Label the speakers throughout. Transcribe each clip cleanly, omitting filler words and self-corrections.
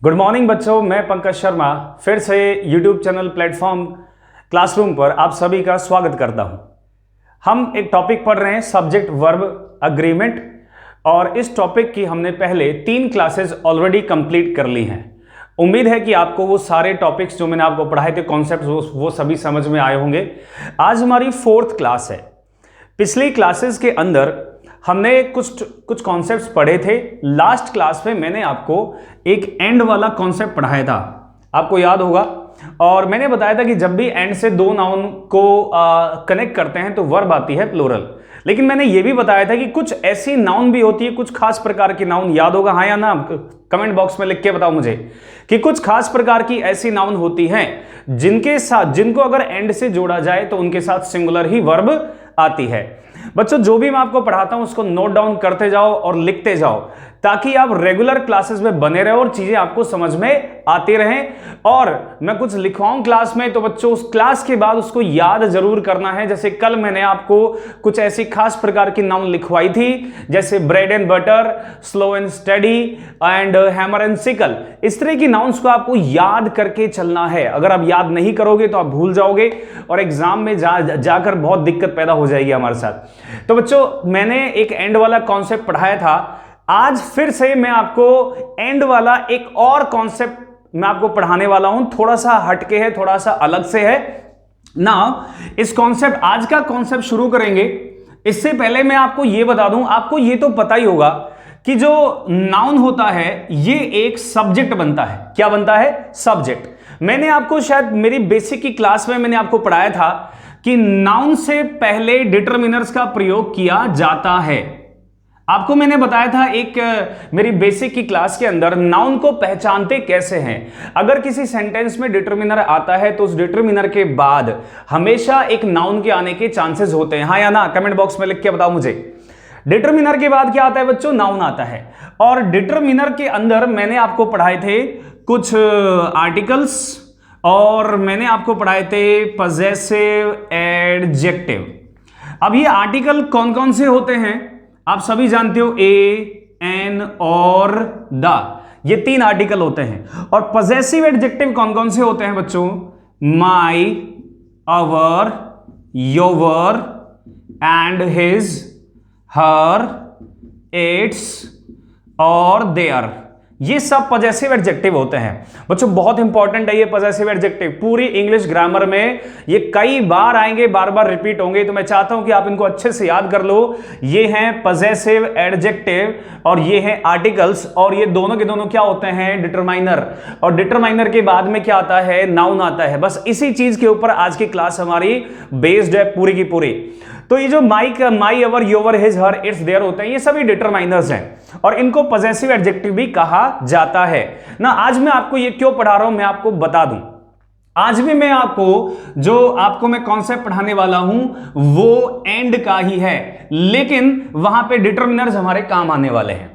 Speaker 1: Good morning बच्चों, मैं पंकज शर्मा फिर से यूट्यूब चैनल प्लेटफॉर्म क्लासरूम पर आप सभी का स्वागत करता हूं। हम एक टॉपिक पढ़ रहे हैं सब्जेक्ट वर्ब अग्रीमेंट, और इस टॉपिक की हमने पहले 3 क्लासेस ऑलरेडी कंप्लीट कर ली हैं। उम्मीद है कि आपको वो सारे टॉपिक्स जो मैंने आपको पढ़ाए थे कॉन्सेप्ट वो सभी समझ में आए होंगे। आज हमारी 4th क्लास है। पिछली क्लासेस के अंदर हमने कुछ कॉन्सेप्ट्स पढ़े थे। लास्ट क्लास में मैंने आपको एक एंड वाला कॉन्सेप्ट पढ़ाया था, आपको याद होगा। और मैंने बताया था कि जब भी एंड से 2 नाउन को कनेक्ट करते हैं तो वर्ब आती है प्लूरल। लेकिन मैंने ये भी बताया था कि कुछ ऐसी नाउन भी होती है, कुछ खास प्रकार की नाउन, याद होगा हाँ या ना? कमेंट बॉक्स में लिख के बताओ मुझे कि कुछ खास प्रकार की ऐसी नाउन होती हैं जिनको अगर एंड से जोड़ा जाए तो उनके साथ सिंगुलर ही वर्ब आती है। बच्चों, जो भी मैं आपको पढ़ाता हूं उसको नोट डाउन करते जाओ और लिखते जाओ, ताकि आप रेगुलर क्लासेस में बने रहे और चीजें आपको समझ में आती रहें। और मैं कुछ लिखवाऊं क्लास में तो बच्चों उस क्लास के बाद उसको याद जरूर करना है। जैसे कल मैंने आपको कुछ ऐसी खास प्रकार की नाउन लिखवाई थी, जैसे bread and butter, slow and study and hammer and sickle. इस तरह की नाउन्स को आपको याद करके चलना है। अगर आप याद नहीं करोगे तो आप भूल जाओगे और एग्जाम में जाकर बहुत दिक्कत पैदा हो जाएगी हमारे साथ। तो बच्चों, मैंने एक एंड वाला कॉन्सेप्ट पढ़ाया था। आज फिर से मैं आपको एंड वाला एक और कॉन्सेप्ट मैं आपको पढ़ाने वाला हूं। थोड़ा सा हटके है, थोड़ा सा अलग से है ना। इस कॉन्सेप्ट, आज का कॉन्सेप्ट शुरू करेंगे। इससे पहले मैं आपको यह बता दूं, आपको यह तो पता ही होगा कि जो नाउन होता है ये एक सब्जेक्ट बनता है। क्या बनता है? सब्जेक्ट। मैंने आपको शायद मेरी बेसिक की क्लास में मैंने आपको पढ़ाया था कि नाउन से पहले डिटरमिनर्स का प्रयोग किया जाता है। आपको मैंने बताया था एक मेरी बेसिक की क्लास के अंदर, नाउन को पहचानते कैसे हैं। अगर किसी सेंटेंस में डिटरमिनर आता है तो उस डिटरमिनर के बाद हमेशा एक नाउन के आने के चांसेस होते हैं, हाँ या ना? कमेंट बॉक्स में लिख के बताओ मुझे। डिटरमिनर के बाद क्या आता है बच्चों? नाउन आता है। और डिटरमिनर के अंदर मैंने आपको पढ़ाए थे कुछ आर्टिकल्स, और मैंने आपको पढ़ाए थे पजेसिव एडजेक्टिव। अब ये आर्टिकल कौन कौन से होते हैं आप सभी जानते हो, ए, एन और द, ये 3 आर्टिकल होते हैं। और पजेसिव एडजेक्टिव कौन कौन से होते हैं बच्चों? My, our, your and his, her, its और देयर। ये सब पजेसिव एडजेक्टिव होते हैं बच्चों। बहुत इंपॉर्टेंट है ये पजेसिव एडजेक्टिव। पूरी इंग्लिश ग्रामर में ये कई बार आएंगे, बार बार रिपीट होंगे। तो मैं चाहता हूं कि आप इनको अच्छे से याद कर लो। ये हैं पजेसिव एडजेक्टिव और ये हैं आर्टिकल्स, और ये दोनों के दोनों क्या होते हैं? डिटरमाइनर। और डिटरमाइनर के बाद में क्या आता है? नाउन आता है। बस इसी चीज के ऊपर आज की क्लास हमारी बेस्ड है पूरी की पूरी। तो ये जो my, our, your, his, her, its, their होते हैं, ये सभी डिटरमाइनर्स हैं और इनको पजेसिव एडजेक्टिव भी कहा जाता है ना। आज मैं आपको ये क्यों पढ़ा रहा हूं मैं आपको बता दूं। आज भी मैं आपको मैं कॉन्सेप्ट पढ़ाने वाला हूं वो एंड का ही है, लेकिन वहां पे डिटरमिनर्स हमारे काम आने वाले हैं।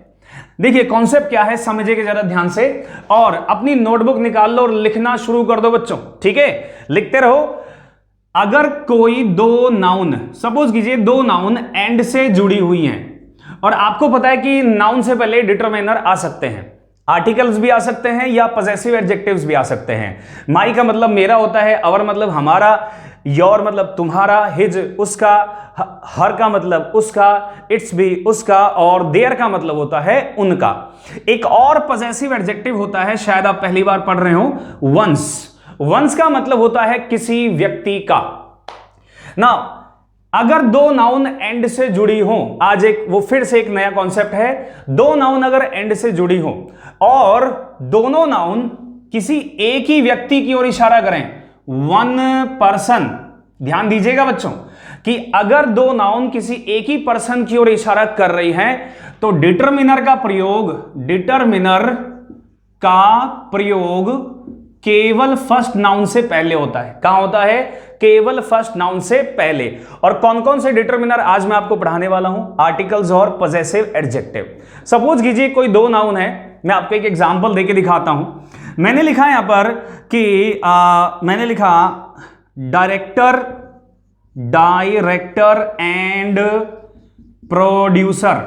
Speaker 1: देखिए कॉन्सेप्ट क्या है, समझिए जरा ध्यान से, और अपनी नोटबुक निकाल लो और लिखना शुरू कर दो बच्चों। ठीक है, लिखते रहो। अगर कोई 2 नाउन, सपोज कीजिए 2 नाउन एंड से जुड़ी हुई हैं, और आपको पता है कि नाउन से पहले डिटरमिनर आ सकते हैं, आर्टिकल्स भी आ सकते हैं या पजेसिव एडजेक्टिव्स भी आ सकते हैं। माई का मतलब मेरा होता है, अवर मतलब हमारा, योर मतलब तुम्हारा, हिज उसका, हर का मतलब उसका, इट्स भी उसका, और देयर का मतलब होता है उनका। एक और पजेसिव एडजेक्टिव होता है, शायद आप पहली बार पढ़ रहे हो, वंस। वंस का मतलब होता है किसी व्यक्ति का ना। अगर 2 नाउन एंड से जुड़ी हो, आज वो फिर से एक नया कॉन्सेप्ट है। 2 नाउन अगर एंड से जुड़ी हो और दोनों नाउन किसी एक ही व्यक्ति की ओर इशारा करें, 1 पर्सन, ध्यान दीजिएगा बच्चों कि अगर 2 नाउन किसी एक ही पर्सन की ओर इशारा कर रही हैं तो डिटरमिनर का प्रयोग केवल फर्स्ट नाउन से पहले होता है। कहां होता है? केवल फर्स्ट नाउन से पहले। और कौन कौन से डिटरमिनर आज मैं आपको पढ़ाने वाला हूं? आर्टिकल्स और पजेसिव एडजेक्टिव। सपोज कीजिए कोई 2 नाउन है, मैं आपको एक एग्जांपल देके दिखाता हूं। मैंने लिखा यहां पर कि मैंने लिखा डायरेक्टर एंड प्रोड्यूसर।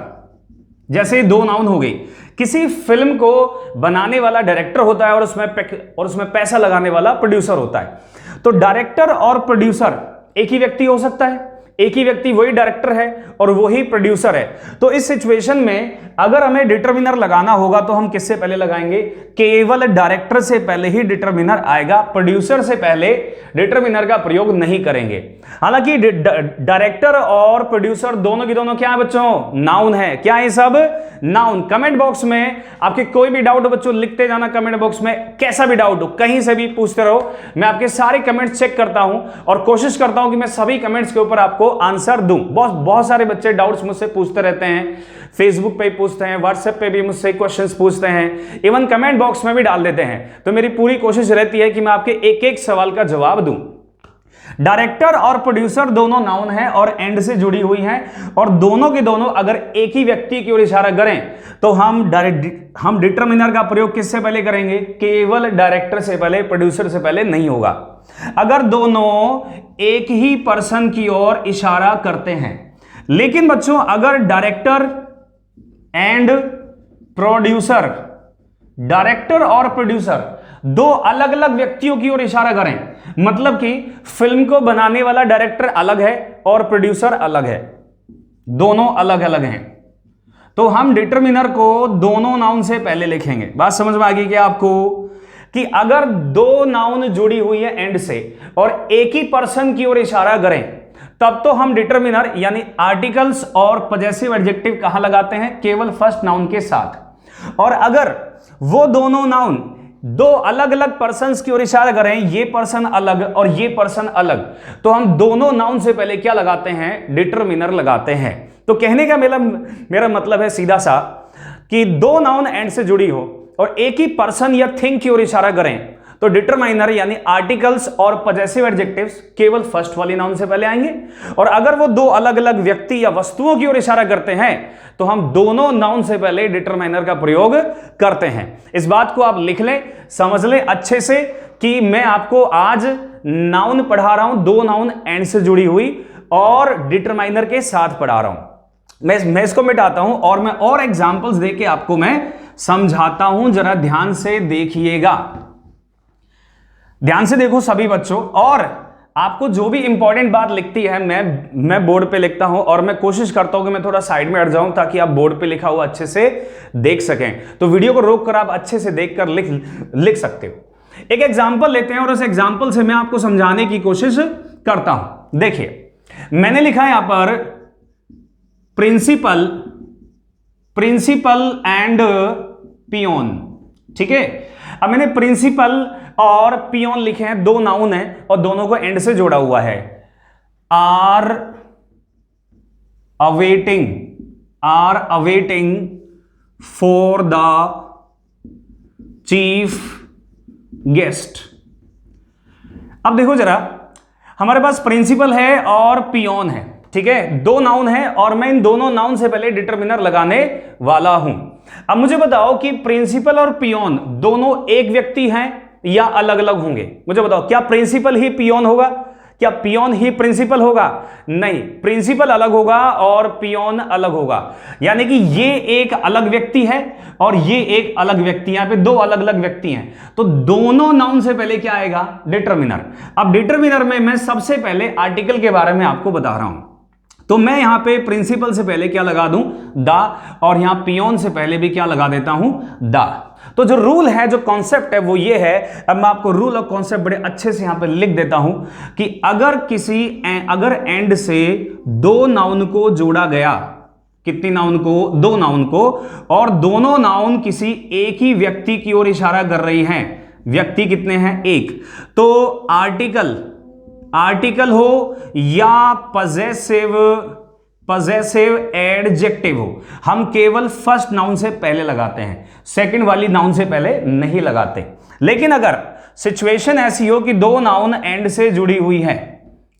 Speaker 1: जैसे 2 नाउन हो गई। किसी फिल्म को बनाने वाला डायरेक्टर होता है और उसमें पैसा लगाने वाला प्रोड्यूसर होता है। तो डायरेक्टर और प्रोड्यूसर एक ही व्यक्ति हो सकता है, एक ही व्यक्ति वही डायरेक्टर है और वही प्रोड्यूसर है। तो इस सिचुएशन में अगर हमें डिटरमिनर लगाना होगा तो हम किससे पहले लगाएंगे? केवल डायरेक्टर से पहले ही डिटरमिनर आएगा, प्रोड्यूसर से पहले डिटरमिनर का प्रयोग नहीं करेंगे। हालांकि डायरेक्टर और प्रोड्यूसर दोनों की दोनों क्या है बच्चों? नाउन है। क्या है सब? नाउन। कमेंट बॉक्स में आपके कोई भी डाउट हो बच्चों लिखते जाना, कमेंट बॉक्स में कैसा भी डाउट हो कहीं से भी पूछते रहो, मैं आपके सारे कमेंट्स चेक करता हूं और कोशिश करता हूं कि मैं सभी कमेंट्स के ऊपर आपको आंसर दूं। बहुत सारे बच्चे डाउट्स मुझसे पूछते रहते हैं, फेसबुक पे पूछते हैं, व्हाट्सएप पे भी मुझसे क्वेश्चंस पूछते हैं, इवन कमेंट बॉक्स में भी डाल देते हैं। तो मेरी पूरी कोशिश रहती है कि मैं आपके एक एक सवाल का जवाब दूं। डायरेक्टर और प्रोड्यूसर दोनों नाउन हैं और एंड से जुड़ी हुई हैं और दोनों के दोनों अगर एक ही व्यक्ति की ओर इशारा करें तो हम डिटरमिनर का प्रयोग किससे पहले करेंगे? केवल डायरेक्टर से पहले, प्रोड्यूसर से पहले नहीं होगा। अगर दोनों एक ही पर्सन की ओर इशारा करते हैं, लेकिन बच्चों अगर डायरेक्टर एंड प्रोड्यूसर, डायरेक्टर और प्रोड्यूसर दो अलग अलग व्यक्तियों की ओर इशारा करें, मतलब कि फिल्म को बनाने वाला डायरेक्टर अलग है और प्रोड्यूसर अलग है, दोनों अलग अलग हैं, तो हम डिटरमिनर को दोनों नाउन से पहले लिखेंगे। बात समझ में आ गई क्या आपको? कि अगर दो नाउन जुड़ी हुई है एंड से और एक ही पर्सन की ओर इशारा करें तब तो हम डिटरमिनर यानी आर्टिकल्स और पजेसिव एडजेक्टिव कहां लगाते हैं? केवल फर्स्ट नाउन के साथ। और अगर वो दोनों नाउन दो अलग अलग पर्सन्स की ओर इशारा करें, ये पर्सन अलग और ये पर्सन अलग, तो हम दोनों नाउन से पहले क्या लगाते हैं? डिटरमिनर लगाते हैं। तो कहने का मेरा मतलब है सीधा सा कि दो नाउन एंड से जुड़ी हो और एक ही पर्सन या थिंग की ओर इशारा करें तो डिटरमाइनर यानी आर्टिकल्स और पजेसिव एडजेक्टिव्स केवल फर्स्ट वाली नाउन से पहले आएंगे। और अगर वो दो अलग अलग व्यक्ति या वस्तुओं की ओर इशारा करते हैं तो हम दोनों नाउन से पहले डिटरमाइनर का प्रयोग करते हैं। इस बात को आप लिख लें, समझ लें अच्छे से कि मैं आपको आज नाउन पढ़ा रहा हूं, दो नाउन एंड से जुड़ी हुई और डिटरमाइनर के साथ पढ़ा रहा हूं। मैं इसको मिटाता हूं और मैं और एग्जांपल्स देके आपको मैं समझाता हूं, जरा ध्यान से देखिएगा, ध्यान से देखो सभी बच्चों। और आपको जो भी इंपॉर्टेंट बात लिखती है मैं बोर्ड पे लिखता हूं और मैं कोशिश करता हूं कि मैं थोड़ा साइड में हट जाऊं ताकि आप बोर्ड पे लिखा हुआ अच्छे से देख सकें। तो वीडियो को रोक कर आप अच्छे से देखकर लिख सकते हो। एक एग्जांपल लेते हैं और उस एग्जांपल से मैं आपको समझाने की कोशिश करता हूं। देखिए मैंने लिखा है यहां पर प्रिंसिपल एंड पियोन, ठीक है। अब मैंने प्रिंसिपल और पियोन लिखे हैं, दो नाउन है और दोनों को एंड से जोड़ा हुआ है। Are awaiting for the chief guest. अब देखो जरा, हमारे पास प्रिंसिपल है और पियोन है, ठीक है, दो नाउन है और मैं इन दोनों नाउन से पहले डिटरमिनर लगाने वाला हूं। अब मुझे बताओ कि प्रिंसिपल और पियोन दोनों एक व्यक्ति हैं या अलग अलग होंगे? मुझे बताओ, क्या प्रिंसिपल ही पियोन होगा? क्या पियोन ही प्रिंसिपल होगा? नहीं, प्रिंसिपल अलग होगा और पियोन अलग होगा। यानी कि ये एक अलग व्यक्ति है और ये एक अलग व्यक्ति, यहां पे दो अलग अलग व्यक्ति हैं, तो दोनों नाउन से पहले क्या आएगा? डिटरमिनर। अब डिटरमिनर में मैं सबसे पहले आर्टिकल के बारे में आपको बता रहा हूं, तो मैं यहां पे प्रिंसिपल से पहले क्या लगा दूं? दा, और यहां पियोन से पहले भी क्या लगा देता हूं? दा। तो जो रूल है, जो कॉन्सेप्ट है वो ये है, अब मैं आपको रूल और कॉन्सेप्ट बड़े अच्छे से यहां पे लिख देता हूं कि अगर एंड से दो नाउन को जोड़ा गया, कितनी नाउन को? दो नाउन को, और दोनों नाउन किसी एक ही व्यक्ति की ओर इशारा कर रही हैं। व्यक्ति कितने हैं? एक। तो आर्टिकल हो या पजेसिव एडजेक्टिव हो, हम केवल फर्स्ट नाउन से पहले लगाते हैं, सेकंड वाली नाउन से पहले नहीं लगाते। लेकिन अगर सिचुएशन ऐसी हो कि दो नाउन एंड से जुड़ी हुई है,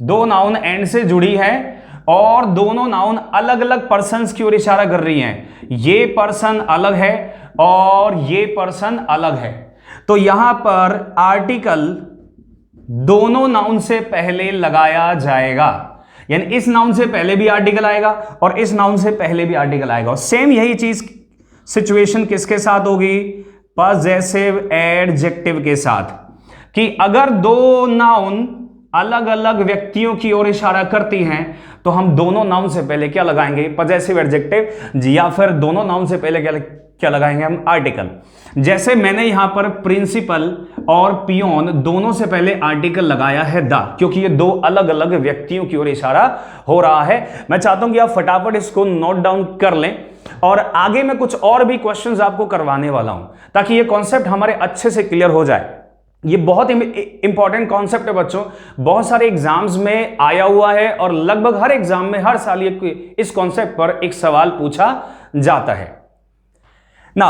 Speaker 1: दो नाउन एंड से जुड़ी है और दोनों नाउन अलग अलग पर्सन्स की ओर इशारा कर रही हैं, ये पर्सन अलग है और ये पर्सन अलग है, तो यहां पर आर्टिकल दोनों नाउन से पहले लगाया जाएगा। यानी इस नाउन से पहले भी आर्टिकल आएगा और इस नाउन से पहले भी आर्टिकल आएगा, और सेम यही चीज सिचुएशन किसके साथ होगी? पजेसिव एडजेक्टिव के साथ। कि अगर दो नाउन अलग अलग व्यक्तियों की ओर इशारा करती हैं तो हम दोनों नाउन से पहले क्या लगाएंगे? पजेसिव एडजेक्टिव, या फिर दोनों नाउन से पहले क्या लगाएंगे हम? आर्टिकल। जैसे मैंने यहां पर प्रिंसिपल और पियोन दोनों से पहले आर्टिकल लगाया है द, क्योंकि ये दो अलग अलग व्यक्तियों की ओर इशारा हो रहा है। मैं चाहता हूं कि आप फटाफट इसको नोट डाउन कर लें और आगे मैं कुछ और भी क्वेश्चंस आपको करवाने वाला हूं ताकि ये कॉन्सेप्ट हमारे अच्छे से क्लियर हो जाए। ये बहुत इंपॉर्टेंट कॉन्सेप्ट है बच्चों, बहुत सारे एग्जाम्स में आया हुआ है और लगभग हर एग्जाम में हर साल इस कॉन्सेप्ट पर एक सवाल पूछा जाता है ना।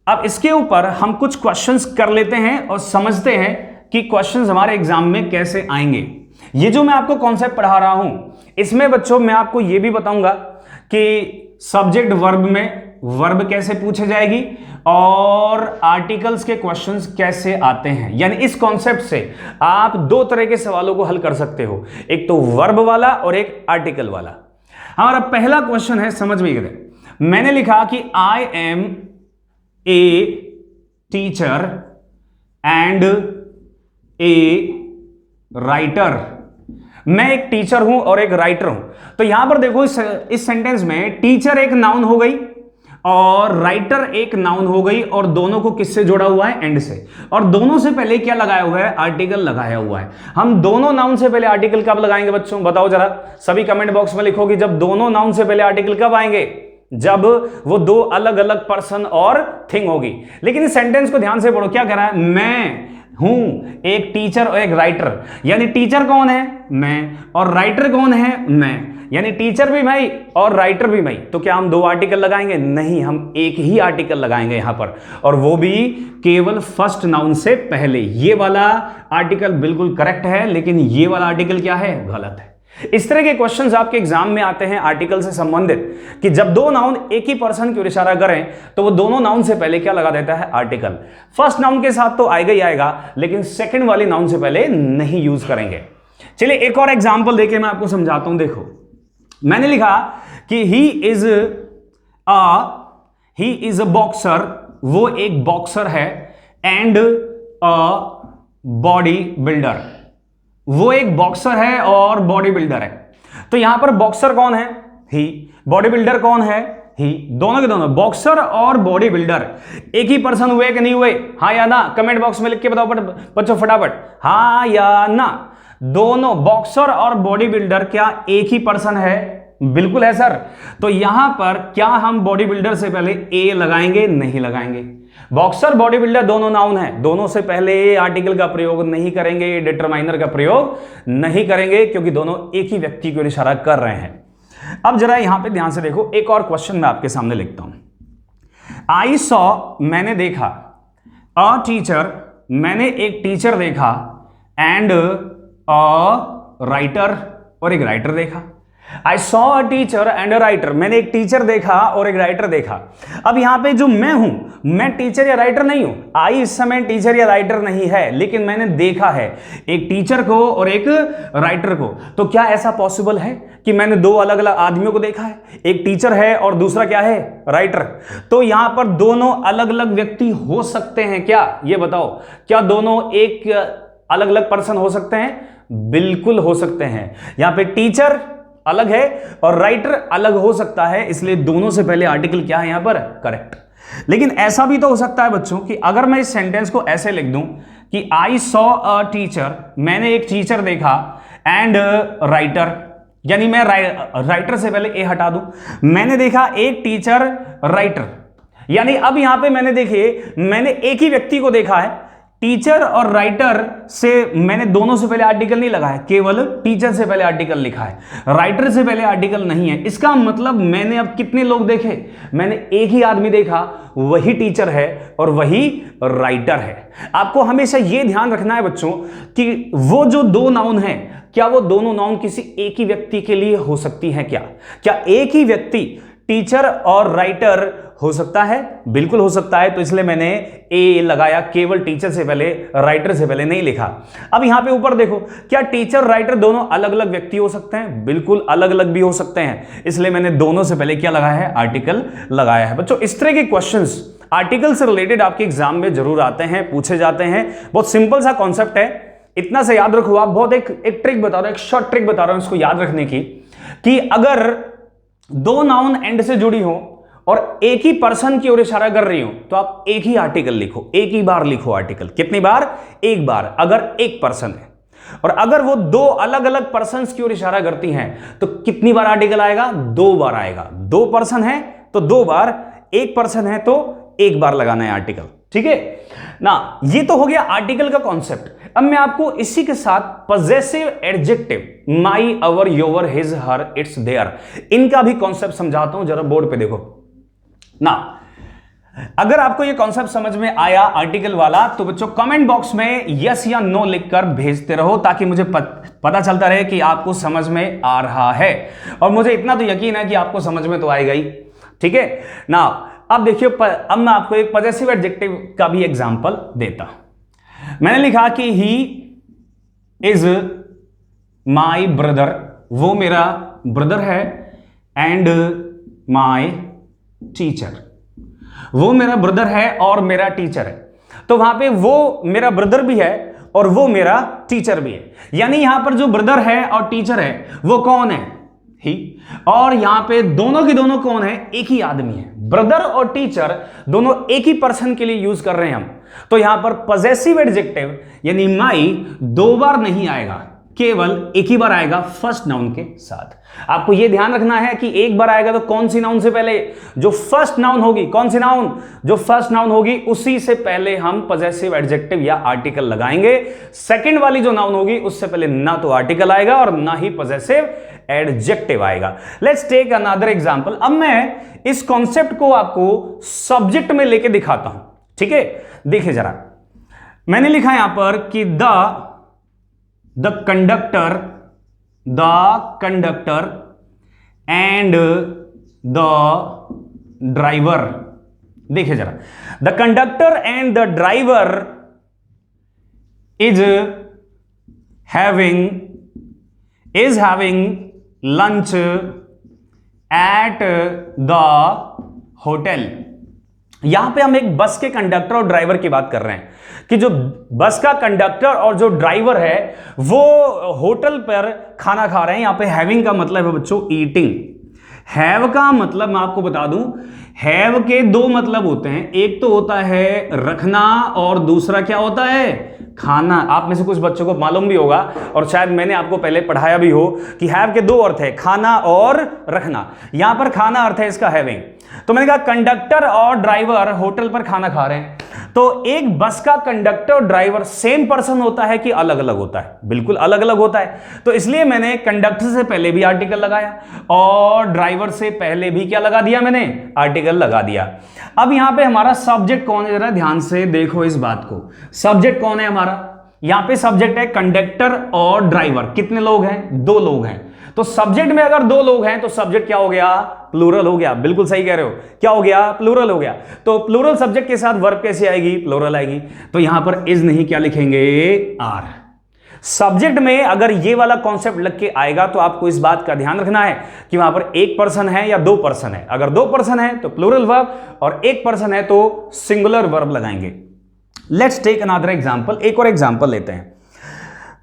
Speaker 1: अब इसके ऊपर हम कुछ क्वेश्चंस कर लेते हैं और समझते हैं कि क्वेश्चंस हमारे एग्जाम में कैसे आएंगे। ये जो मैं आपको कॉन्सेप्ट पढ़ा रहा हूं इसमें बच्चों मैं आपको यह भी बताऊंगा कि सब्जेक्ट वर्ब में वर्ब कैसे पूछे जाएगी और आर्टिकल्स के क्वेश्चंस कैसे आते हैं। यानी इस कॉन्सेप्ट से आप दो तरह के सवालों को हल कर सकते हो, एक तो वर्ब वाला और एक आर्टिकल वाला। हमारा पहला क्वेश्चन है, समझ में गए, मैंने लिखा कि I am a teacher and a writer. मैं एक टीचर हूं और एक राइटर हूं। तो यहां पर देखो इस सेंटेंस में टीचर एक नाउन हो गई और राइटर एक नाउन हो गई और दोनों को किससे जोड़ा हुआ है? एंड से। और दोनों से पहले क्या लगाया हुआ है? आर्टिकल लगाया हुआ है। हम दोनों नाउन से पहले आर्टिकल कब लगाएंगे बच्चों? बताओ जरा, सभी कमेंट बॉक्स में लिखो कि जब दोनों नाउन से पहले आर्टिकल कब आएंगे? जब वो दो अलग अलग पर्सन और थिंग होगी। लेकिन इस सेंटेंस को ध्यान से पढ़ो, क्या कह रहा है? मैं हूं एक टीचर और एक राइटर। यानी टीचर कौन है? मैं। और राइटर कौन है? मैं। यानी टीचर भी मैं और राइटर भी मैं। तो क्या हम दो आर्टिकल लगाएंगे? नहीं, हम एक ही आर्टिकल लगाएंगे यहां पर, और वो भी केवल फर्स्ट नाउन से पहले। ये वाला आर्टिकल बिल्कुल करेक्ट है, लेकिन ये वाला आर्टिकल क्या है? गलत है। इस तरह के क्वेश्चंस आपके एग्जाम में आते हैं आर्टिकल से संबंधित, कि जब दो नाउन एक ही पर्सन की ओर इशारा करें तो वो दोनों नाउन से पहले क्या लगा देता है? आर्टिकल। फर्स्ट नाउन के साथ तो आएगा ही आएगा, लेकिन सेकंड वाली नाउन से पहले नहीं यूज करेंगे। चलिए एक और एग्जांपल देके मैं आपको समझाता हूं। देखो, मैंने लिखा कि ही इज अ बॉक्सर, वो एक बॉक्सर है, एंड अ बॉडी बिल्डर, वो एक बॉक्सर है और बॉडी बिल्डर है। तो यहां पर बॉक्सर कौन है? ही। बॉडी बिल्डर कौन है? ही। दोनों के दोनों बॉक्सर और बॉडी बिल्डर एक ही पर्सन हुए कि नहीं हुए? हाँ या ना? कमेंट बॉक्स में लिख के बताओ बच्चों फटाफट, हाँ या ना। दोनों बॉक्सर और बॉडी बिल्डर क्या एक ही पर्सन है? बिल्कुल है सर। तो यहां पर क्या हम बॉडी बिल्डर से पहले ए लगाएंगे? नहीं लगाएंगे। बॉक्सर बॉडी बिल्डर दोनों नाउन है, दोनों से पहले आर्टिकल का प्रयोग नहीं करेंगे, डिटरमाइनर का प्रयोग नहीं करेंगे, क्योंकि दोनों एक ही व्यक्ति को इशारा कर रहे हैं। अब जरा यहां पे ध्यान से देखो, एक और क्वेश्चन मैं आपके सामने लिखता हूं। आई सॉ, मैंने देखा, अ टीचर, मैंने एक टीचर देखा, एंड अ राइटर, और एक राइटर देखा। I saw a teacher and a writer, मैंने एक टीचर देखा और एक राइटर देखा। अब यहां पे जो मैं हूं, मैं टीचर या राइटर नहीं हूं। आई इस समय टीचर या राइटर नहीं है, लेकिन मैंने देखा है एक टीचर को और एक राइटर को। तो क्या ऐसा पॉसिबल है कि मैंने दो अलग अलग आदमियों को देखा है? एक टीचर है और दूसरा क्या है? राइटर। तो यहां पर दोनों अलग अलग व्यक्ति हो सकते हैं क्या? ये बताओ, क्या दोनों एक अलग अलग पर्सन हो सकते हैं? बिल्कुल हो सकते हैं। यहां पे टीचर अलग है और राइटर अलग हो सकता है, इसलिए दोनों से पहले आर्टिकल क्या है यहां पर? करेक्ट। लेकिन ऐसा भी तो हो सकता है बच्चों कि अगर मैं इस सेंटेंस को ऐसे लिख दूं कि आई सॉ अ टीचर, मैंने एक टीचर देखा, एंड राइटर, यानी मैं राइटर से पहले ए हटा दूं, मैंने देखा एक टीचर राइटर, यानी अब यहां पे मैंने देखिए मैंने एक ही व्यक्ति को देखा है। टीचर और राइटर से मैंने दोनों से पहले आर्टिकल नहीं लगाया, केवल टीचर से पहले आर्टिकल लिखा है, राइटर से पहले आर्टिकल नहीं है। इसका मतलब मैंने अब कितने लोग देखे? मैंने एक ही आदमी देखा, वही टीचर है और वही राइटर है। आपको हमेशा यह ध्यान रखना है बच्चों कि वो जो दो नाउन हैं, क्या वो दोनों नाउन किसी एक ही व्यक्ति के लिए हो सकती है? क्या एक ही व्यक्ति टीचर और राइटर हो सकता है, बिल्कुल हो सकता है, तो इसलिए मैंने ए लगाया, केवल टीचर से पहले, राइटर से पहले नहीं लिखा। अब यहां पे ऊपर देखो, क्या टीचर राइटर दोनों अलग अलग व्यक्ति हो सकते हैं? बिल्कुल अलग अलग भी हो सकते हैं, इसलिए मैंने दोनों से पहले क्या लगाया है? आर्टिकल लगाया है। बच्चों इस तरह के क्वेश्चंस आर्टिकल से रिलेटेड आपके एग्जाम में जरूर आते हैं, पूछे जाते हैं। बहुत सिंपल सा कॉन्सेप्ट है, इतना से याद रखो आप। बहुत एक ट्रिक बता रहा हूं, एक शॉर्ट ट्रिक बता रहा हूं इसको याद रखने की, कि अगर दो नाउन एंड से जुड़ी हो और एक ही पर्सन की ओर इशारा कर रही हो, तो आप एक ही आर्टिकल लिखो, एक ही बार लिखो आर्टिकल। कितनी बार? एक बार, अगर एक पर्सन है। और अगर वो दो अलग अलग पर्सन्स की ओर इशारा करती हैं, तो कितनी बार आर्टिकल आएगा? 2 बार आएगा। 2 पर्सन है तो 2 बार, एक पर्सन है तो एक बार लगाना है आर्टिकल। ठीक है ना, ये तो हो गया आर्टिकल का कॉन्सेप्ट। अब मैं आपको इसी के साथ possessive adjective, my, our, your, his, her, its, their, इनका भी कॉन्सेप्ट समझाता हूं। जरा बोर्ड पे देखो ना, अगर आपको ये कॉन्सेप्ट समझ में आया आर्टिकल वाला, तो बच्चों कमेंट बॉक्स में यस या नो लिखकर भेजते रहो, ताकि मुझे पता चलता रहे कि आपको समझ में आ रहा है। और मुझे इतना तो यकीन है कि आपको समझ में तो आएगा ही। ठीक है ना, अब देखिए, अब मैं आपको एक पजेसिव एडजेक्टिव का भी एग्जांपल देता। मैंने लिखा कि ही इज माई ब्रदर, वो मेरा ब्रदर है, एंड माई टीचर, वो मेरा ब्रदर है और मेरा टीचर है। तो वहां पे वो मेरा ब्रदर भी है और वो मेरा टीचर भी है, यानी यहां पर जो ब्रदर है और टीचर है वो कौन है? ही। और यहां पे दोनों के दोनों कौन है? एक ही आदमी है। ब्रदर और टीचर दोनों एक ही पर्सन के लिए यूज कर रहे हैं हम। तो यहां पर पजेसिव एडजेक्टिव यानी माई 2 बार नहीं आएगा, केवल एक ही बार आएगा फर्स्ट नाउन के साथ। आपको यह ध्यान रखना है कि एक बार आएगा तो कौन सी नाउन से पहले? जो फर्स्ट नाउन होगी। कौन सी नाउन? जो फर्स्ट नाउन होगी उसी से पहले हम पजेसिव एडजेक्टिव या आर्टिकल लगाएंगे। सेकंड वाली जो नाउन होगी उससे पहले ना तो आर्टिकल आएगा और ना ही पजेसिव एडजेक्टिव आएगा। Let's take another example. अब मैं इस कॉन्सेप्ट को आपको सब्जेक्ट में लेके दिखाता हूं। ठीक है, देखिए जरा, मैंने लिखा यहां पर कि the conductor and the driver. देखिए जरा, the conductor and the driver is having lunch at the hotel. यहां पे हम एक बस के कंडक्टर और ड्राइवर की बात कर रहे हैं कि जो बस का कंडक्टर और जो ड्राइवर है वो होटल पर खाना खा रहे हैं। यहां पे हैविंग का मतलब है बच्चों ईटिंग। हैव का मतलब मैं आपको बता दूं, हैव के 2 मतलब होते हैं, एक तो होता है रखना और दूसरा क्या होता है? खाना। आप में से कुछ बच्चों को मालूम भी होगा और शायद मैंने आपको पहले पढ़ाया भी हो कि हैव के 2 अर्थ है, खाना और रखना। यहां पर खाना अर्थ है इसका हैविंग। तो मैंने कहा कंडक्टर और ड्राइवर होटल पर खाना खा रहे हैं, तो एक बस का कंडक्टर और ड्राइवर सेम पर्सन होता है कि अलग अलग होता है? बिल्कुल अलग अलग होता है। तो इसलिए मैंने कंडक्टर से पहले भी आर्टिकल लगाया और ड्राइवर से पहले भी क्या लगा दिया? मैंने आर्टिकल लगा दिया। अब यहां पे हमारा सब्जेक्ट कौन है? जरा ध्यान से देखो इस बात को। सब्जेक्ट कौन है हमारा? यहां पे सब्जेक्ट है कंडक्टर और ड्राइवर। कितने लोग हैं? 2 लोग हैं। तो सब्जेक्ट में अगर 2 लोग हैं तो सब्जेक्ट क्या हो गया? प्लूरल हो गया। बिल्कुल सही कह रहे हो, क्या हो गया? प्लूरल हो गया। तो प्लूरल सब्जेक्ट के साथ वर्ब कैसे आएगी? प्लूरल आएगी। तो यहां पर इज नहीं, क्या लिखेंगे? आर। सब्जेक्ट में अगर ये वाला कॉन्सेप्ट लग के आएगा तो आपको इस बात का ध्यान रखना है कि वहां पर एक पर्सन है या 2 पर्सन है। अगर 2 पर्सन है तो प्लूरल वर्ब और एक पर्सन है तो सिंगुलर वर्ब लगाएंगे। Let's take another example. एक और एग्जांपल लेते हैं।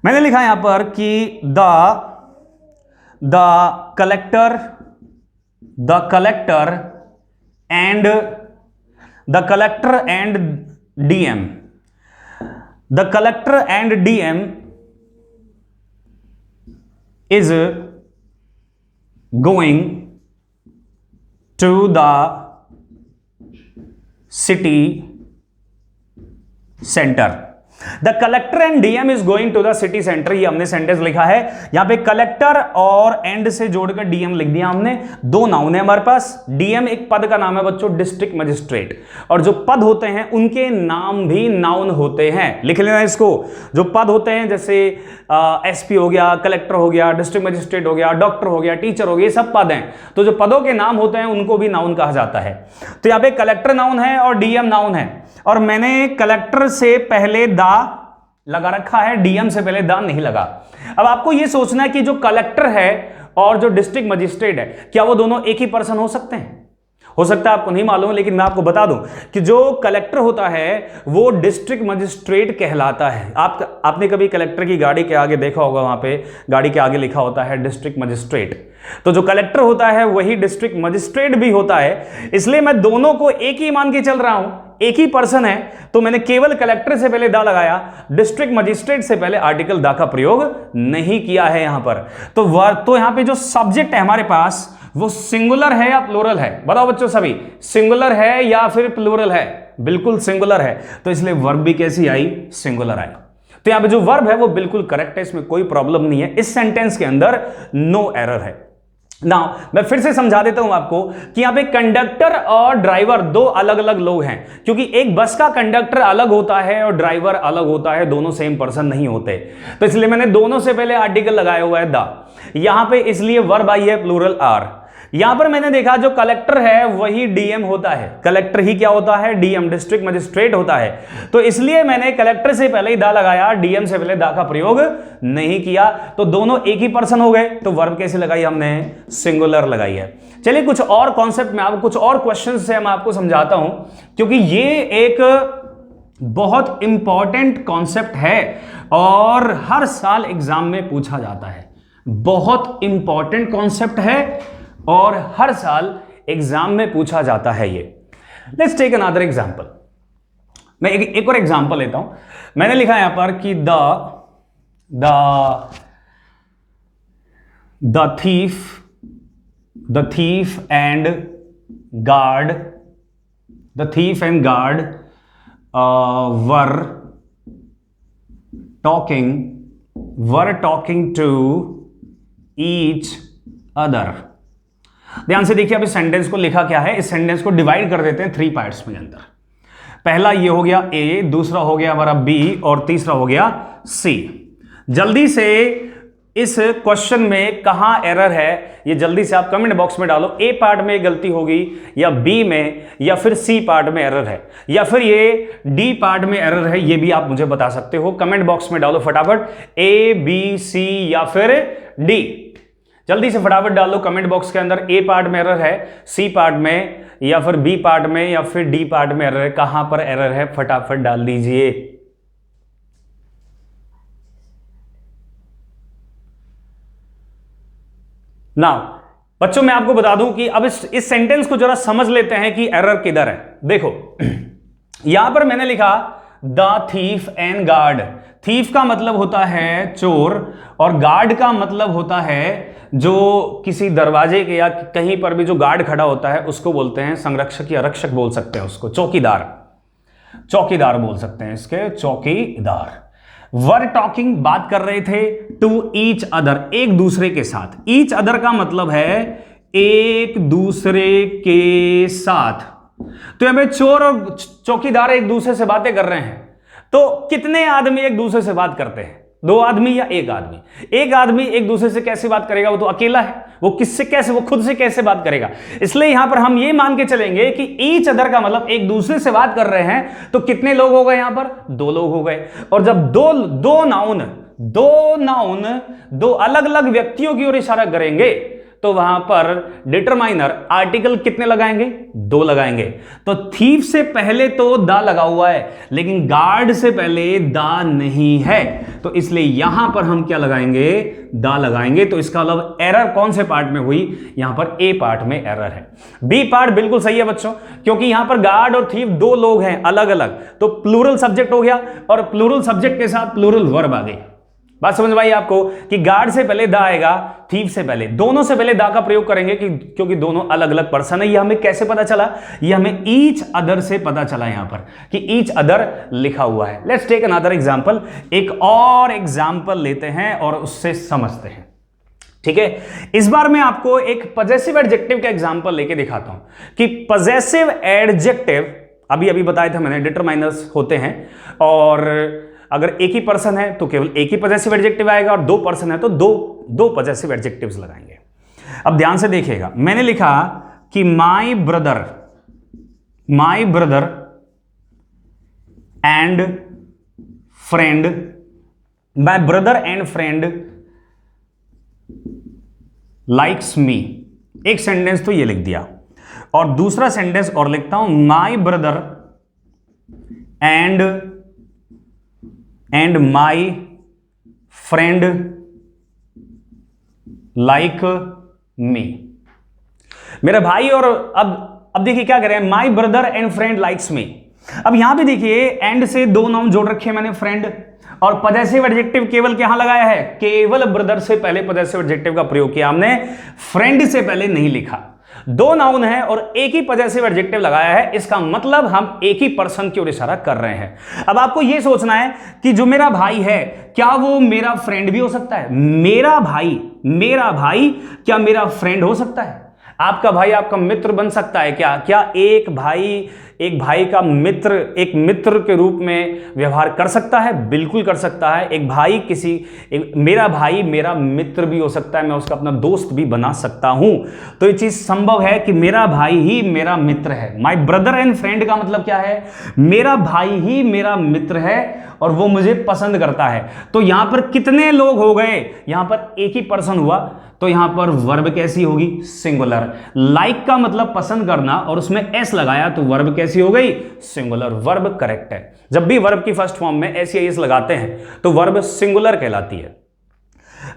Speaker 1: मैंने लिखा यहां पर कि the collector and DM. The collector and DM is going to the city center। The collector and DM is going to the city centre, ये हमने सेंटेंस लिखा है। यहां पे कलेक्टर और एंड से जोड़कर डीएम लिख दिया हमने। दो नाउन है हमारे पास। डीएम एक पद का नाम है बच्चों, डिस्ट्रिक्ट मजिस्ट्रेट, और जो पद होते हैं उनके नाम भी नाउन होते हैं। लिख लेना इसको। जो पद होते हैं जैसे एसपी हो गया, कलेक्टर हो गया, डिस्ट्रिक्ट मजिस्ट्रेट हो गया, डॉक्टर हो गया, टीचर हो गया, ये सब पद हैं। तो जो पदों के नाम होते हैं उनको भी नाउन कहा जाता है। तो यहां पे कलेक्टर नाउन है और डीएम नाउन है, और मैंने कलेक्टर से पहले दा लगा रखा है, डीएम से पहले दा नहीं लगा। अब आपको यह सोचना है कि जो कलेक्टर है और जो डिस्ट्रिक्ट मजिस्ट्रेट है, क्या वो दोनों एक ही पर्सन हो सकते हैं? हो सकता है आपको नहीं मालूम, लेकिन मैं आपको बता दूं कि जो कलेक्टर होता है वो डिस्ट्रिक्ट मजिस्ट्रेट कहलाता है। आपने कभी कलेक्टर की गाड़ी के आगे देखा होगा, वहां पे गाड़ी के आगे लिखा होता है डिस्ट्रिक्ट मजिस्ट्रेट। तो जो कलेक्टर होता है वही डिस्ट्रिक्ट मजिस्ट्रेट भी होता है। इसलिए मैं दोनों को एक ही मान के चल रहा हूं, एक ही पर्सन है, तो मैंने केवल कलेक्टर से पहले दा लगाया, डिस्ट्रिक्ट मजिस्ट्रेट से पहले आर्टिकल दा का प्रयोग नहीं किया है यहां पर। तो यहां पे जो सब्जेक्ट है हमारे पास वो सिंगुलर है या प्लूरल है? बताओ बच्चों सभी, सिंगुलर है या फिर प्लूरल है? बिल्कुल सिंगुलर है, तो इसलिए वर्ब भी कैसी आई? सिंगुलर आई। तो यहां पे जो वर्ब है वो बिल्कुल करेक्ट है, इसमें कोई प्रॉब्लम नहीं है। इस सेंटेंस के अंदर नो एरर है। नाउ मैं फिर से समझा देता हूं आपको कि यहां पे कंडक्टर और ड्राइवर दो अलग अलग लोग हैं, क्योंकि एक बस का कंडक्टर अलग होता है और ड्राइवर अलग होता है, दोनों सेम पर्सन नहीं होते। तो इसलिए मैंने दोनों से पहले आर्टिकल लगाया हुआ है दा। यहां पे इसलिए वर्ब आई है प्लूरल आर। यहां पर मैंने देखा जो कलेक्टर है वही डीएम होता है। कलेक्टर ही क्या होता है? डीएम, डिस्ट्रिक्ट मजिस्ट्रेट होता है। तो इसलिए मैंने कलेक्टर से पहले ही दा लगाया, डीएम से पहले दा का प्रयोग नहीं किया। तो दोनों एक ही पर्सन हो गए। तो वर्ब कैसे लगाई हमने? सिंगुलर लगाई है। चलिए कुछ और कॉन्सेप्ट में आपको, कुछ और क्वेश्चन से मैं आपको समझाता हूं, क्योंकि ये एक बहुत इंपॉर्टेंट कॉन्सेप्ट है और हर साल एग्जाम में पूछा जाता है। बहुत इंपॉर्टेंट कॉन्सेप्ट है और हर साल एग्जाम में पूछा जाता है ये। Let's take another example. मैं एक और एग्जांपल लेता हूं। मैंने लिखा यहां पर कि the thief and guard were talking to each other. ध्यान से देखिए, अब इस सेंटेंस को लिखा क्या है। इस सेंटेंस को डिवाइड कर देते हैं 3 पार्ट्स में अंदर। पहला ये हो गया ए, दूसरा हो गया हमारा बी और तीसरा हो गया सी। जल्दी से इस क्वेश्चन में कहां एरर है ये जल्दी से आप कमेंट बॉक्स में डालो। ए पार्ट में गलती होगी या बी में या फिर सी पार्ट में एरर है या फिर ये डी पार्ट में एरर है, ये भी आप मुझे बता सकते हो। कमेंट बॉक्स में डालो फटाफट, ए बी सी या फिर डी। जल्दी से फटाफट डाल दो कमेंट बॉक्स के अंदर। ए पार्ट में एरर है, सी पार्ट में या फिर बी पार्ट में या फिर डी पार्ट में एरर है। कहां पर एरर है फटाफट डाल दीजिए। नाउ बच्चों मैं आपको बता दूं कि अब इस सेंटेंस को जरा समझ लेते हैं कि एरर किधर है। देखो यहां पर मैंने लिखा the thief and guard. Thief का मतलब होता है चोर और गार्ड का मतलब होता है जो किसी दरवाजे के या कहीं पर भी जो गार्ड खड़ा होता है उसको बोलते हैं संरक्षक या रक्षक बोल सकते हैं उसको, चौकीदार बोल सकते हैं इसके, चौकीदार। वर टॉकिंग बात कर रहे थे टू ईच अदर, एक दूसरे के साथ। ईच अदर का मतलब है एक दूसरे के साथ। तो यहां पे चोर और चौकीदार एक दूसरे से बातें कर रहे हैं। तो कितने आदमी एक दूसरे से बात करते हैं? 2 आदमी या 1 आदमी? एक आदमी एक दूसरे से कैसे बात करेगा? वो तो अकेला है, वो खुद से कैसे बात करेगा? इसलिए यहां पर हम ये मान के चलेंगे कि ईच अदर का मतलब एक दूसरे से बात कर रहे हैं। तो कितने लोग हो गए यहां पर? 2 लोग हो गए। और जब दो नाउन दो अलग अलग व्यक्तियों की ओर इशारा करेंगे तो वहां पर डिटरमाइनर आर्टिकल कितने लगाएंगे? 2 लगाएंगे। तो थीफ से पहले तो दा लगा हुआ है लेकिन गार्ड से पहले दा नहीं है, तो इसलिए यहां पर हम क्या लगाएंगे? दा लगाएंगे। तो इसका मतलब एरर कौन से पार्ट में हुई? यहां पर ए पार्ट में एरर है। बी पार्ट बिल्कुल सही है बच्चों, क्योंकि यहां पर गार्ड और थीफ 2 लोग हैं अलग अलग, तो प्लूरल सब्जेक्ट हो गया और प्लूरल सब्जेक्ट के साथ प्लूरल वर्ब आ गई। बात समझ में आई आपको कि गार्ड से पहले दा आएगा, थीफ से पहले, दोनों से पहले दा का प्रयोग करेंगे क्योंकि दोनों अलग अलग पर्सन है। ये हमें कैसे पता चला? ये हमें ईच अदर से पता चला यहां पर कि ईच अदर लिखा हुआ है। लेट्स टेक अनदर एग्जांपल, एक और एग्जांपल लेते हैं और उससे समझते हैं। ठीक है, इस बार मैं आपको एक पजेसिव एडजेक्टिव का एग्जांपल लेके दिखाता हूं कि पजेसिव एडजेक्टिव अभी अभी बताया था मैंने, डिटरमाइनर्स होते हैं और अगर एक ही पर्सन है तो केवल एक ही पजेसिव एडजेक्टिव आएगा और दो पर्सन है तो दो पजेसिव एडजेक्टिव्स लगाएंगे। अब ध्यान से देखिएगा, मैंने लिखा कि my brother and friend, my brother and friend likes me. एक सेंटेंस तो ये लिख दिया और दूसरा सेंटेंस और लिखता हूं, my brother and my friend like me. मेरा भाई और अब देखिए क्या करें, my brother and friend likes me. अब यहां पे देखिए एंड से दो नाउन जोड़ रखे हैं मैंने, फ्रेंड, और पजेसिव एडजेक्टिव केवल क्या लगाया है? केवल ब्रदर से पहले पजेसिव एडजेक्टिव का प्रयोग किया हमने, फ्रेंड से पहले नहीं लिखा। दो नाउन है और एक ही पजेसिव एडजेक्टिव लगाया है, इसका मतलब हम एक ही पर्सन की ओर इशारा कर रहे हैं। अब आपको यह सोचना है कि जो मेरा भाई है क्या वो मेरा फ्रेंड भी हो सकता है? मेरा भाई क्या मेरा फ्रेंड हो सकता है? आपका भाई आपका मित्र बन सकता है क्या? क्या एक भाई का मित्र एक मित्र के रूप में व्यवहार कर सकता है? बिल्कुल कर सकता है। मेरा भाई मेरा मित्र भी हो सकता है, मैं उसका अपना दोस्त भी बना सकता हूं। तो ये चीज संभव है कि मेरा भाई ही मेरा मित्र है। माय ब्रदर एंड फ्रेंड का मतलब क्या है? मेरा भाई ही मेरा मित्र है और वो मुझे पसंद करता है। तो यहां पर कितने लोग हो गए? यहां पर एक ही पर्सन हुआ, तो यहां पर वर्ब कैसी होगी? सिंगुलर। लाइक का मतलब पसंद करना और उसमें एस लगाया तो वर्ब कैसी हो गई? सिंगुलर। वर्ब करेक्ट है। जब भी वर्ब की फर्स्ट फॉर्म में एस या एस लगाते हैं तो वर्ब सिंगुलर कहलाती है।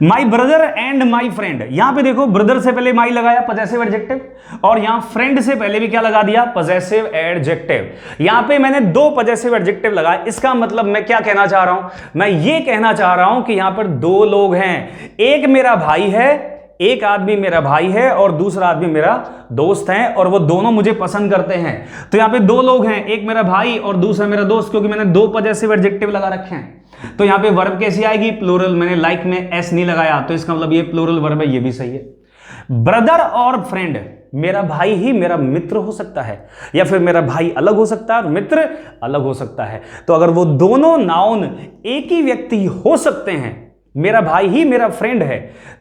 Speaker 1: My brother and my friend, यहां पे देखो ब्रदर से पहले माई लगाया पजेसिव एडजेक्टिव और यहां फ्रेंड से पहले भी क्या लगा दिया? Possessive adjective. यहां पे मैंने दो पजेसिव एडजेक्टिव लगाए। इसका मतलब मैं क्या कहना चाह रहा हूं? मैं ये कहना चाह रहा हूं कि यहां पर दो लोग हैं, एक मेरा भाई है, एक आदमी मेरा भाई है और दूसरा आदमी मेरा दोस्त है और वो दोनों मुझे पसंद करते हैं। तो यहां पे दो लोग हैं, एक मेरा भाई और दूसरा मेरा दोस्त, क्योंकि मैंने दो पजेसिव एडजेक्टिव लगा रखे हैं। तो यहां पे वर्ब कैसी आएगी? प्लूरल। मैंने लाइक में एस नहीं लगाया तो इसका मतलब ये प्लूरल वर्ब है, ये भी सही है। ब्रदर और फ्रेंड, मेरा भाई ही मेरा मित्र हो सकता है या फिर मेरा भाई अलग हो सकता है और मित्र अलग हो सकता है। तो अगर वो दोनों नाउन एक ही व्यक्ति हो सकते हैं, मेरा भाई ही मेरा फ्रेंड है,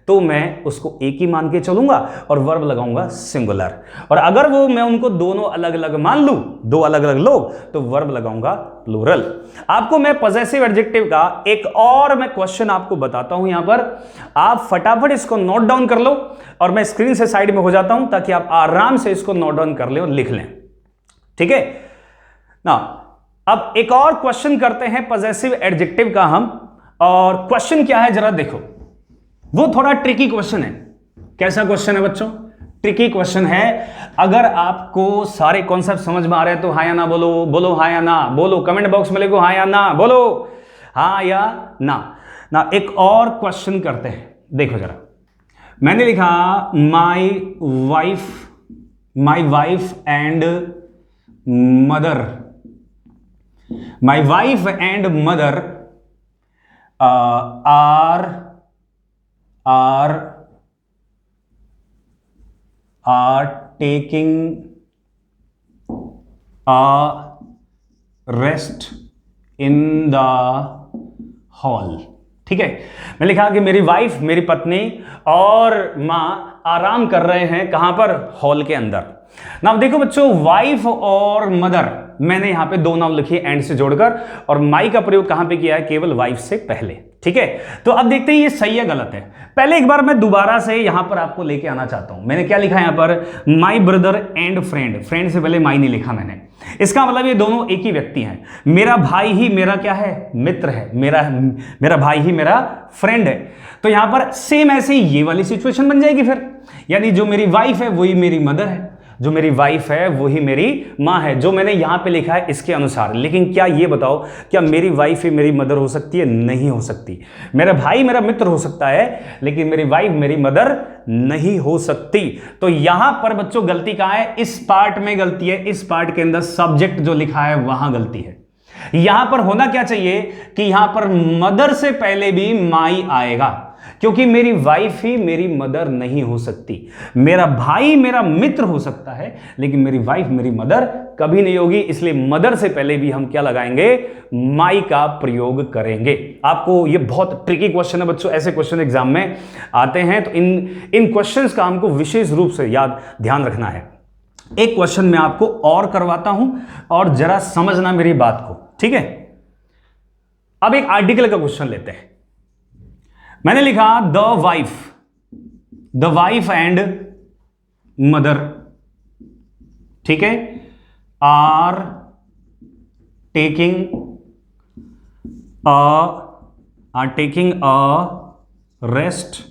Speaker 1: तो मैं उसको एक ही मान के चलूंगा और वर्ब लगाऊंगा सिंगुलर। और अगर मैं उनको दोनों अलग अलग मान लूं, दो अलग अलग लोग, तो वर्ब लगाऊंगा प्लूरल। आपको मैं पजेसिव एडजेक्टिव का एक और मैं क्वेश्चन आपको बताता हूं, यहां पर आप फटाफट इसको नोट डाउन कर लो और मैं स्क्रीन से साइड में हो जाता हूं ताकि आप आराम से इसको नोट डाउन कर लें और लिख लें। ठीक है ना? अब एक और क्वेश्चन करते हैं पजेसिव एडजेक्टिव का हम, और क्वेश्चन क्या है जरा देखो। वो थोड़ा ट्रिकी क्वेश्चन है। कैसा क्वेश्चन है बच्चों? ट्रिकी क्वेश्चन है। अगर आपको सारे कॉन्सेप्ट समझ में आ रहे हैं तो हाँ या ना बोलो, बोलो हाँ या ना, बोलो कमेंट बॉक्स में लिखो हाँ या ना, बोलो हाँ या ना। एक और क्वेश्चन करते हैं, देखो जरा। मैंने लिखा my wife and mother are taking a rest in the hall। ठीक है, मैं लिखा कि मेरी वाइफ, मेरी पत्नी और मां आराम कर रहे हैं, कहां पर? हॉल के अंदर। ना देखो बच्चों, वाइफ और मदर मैंने यहां पे दो नाम लिखी एंड से जोड़कर, और माई का प्रयोग कहां पे किया है? केवल वाइफ से पहले। ठीक है, तो अब देखते हैं ये सही है गलत है। पहले एक बार मैं दोबारा से यहां पर आपको लेके आना चाहता हूं। मैंने क्या लिखा यहां पर? My brother and friend. Friend से पहले माई नहीं लिखा मैंने। इसका मतलब ये दोनों एक ही व्यक्ति हैं। मेरा भाई ही मेरा क्या है? मित्र है। मेरा भाई ही मेरा फ्रेंड है। तो यहां पर सेम ऐसे ही ये वाली सिचुएशन बन जाएगी फिर, यानी जो मेरी वाइफ है वही मेरी मदर है। जो मेरी वाइफ है वही मेरी माँ है, जो मैंने यहां पे लिखा है इसके अनुसार। लेकिन क्या ये बताओ, क्या मेरी वाइफ ही मेरी मदर हो सकती है? नहीं हो सकती। मेरा भाई मेरा मित्र हो सकता है, लेकिन मेरी वाइफ मेरी मदर नहीं हो सकती। तो यहां पर बच्चों गलती कहां है? इस पार्ट में गलती है। इस पार्ट के अंदर सब्जेक्ट जो लिखा है वहां गलती है। यहां पर होना क्या चाहिए कि यहां पर मदर से पहले भी माई आएगा, क्योंकि मेरी वाइफ ही मेरी मदर नहीं हो सकती। मेरा भाई मेरा मित्र हो सकता है, लेकिन मेरी वाइफ मेरी मदर कभी नहीं होगी। इसलिए मदर से पहले भी हम क्या लगाएंगे? माई का प्रयोग करेंगे। आपको ये बहुत ट्रिकी क्वेश्चन है बच्चों, ऐसे क्वेश्चन एग्जाम में आते हैं, तो इन क्वेश्चंस का हमको विशेष रूप से ध्यान रखना है। एक क्वेश्चन मैं आपको और करवाता हूं और जरा समझना मेरी बात को, ठीक है? अब एक आर्टिकल का क्वेश्चन लेते हैं। मैंने लिखा द वाइफ एंड मदर, ठीक है, are taking a rest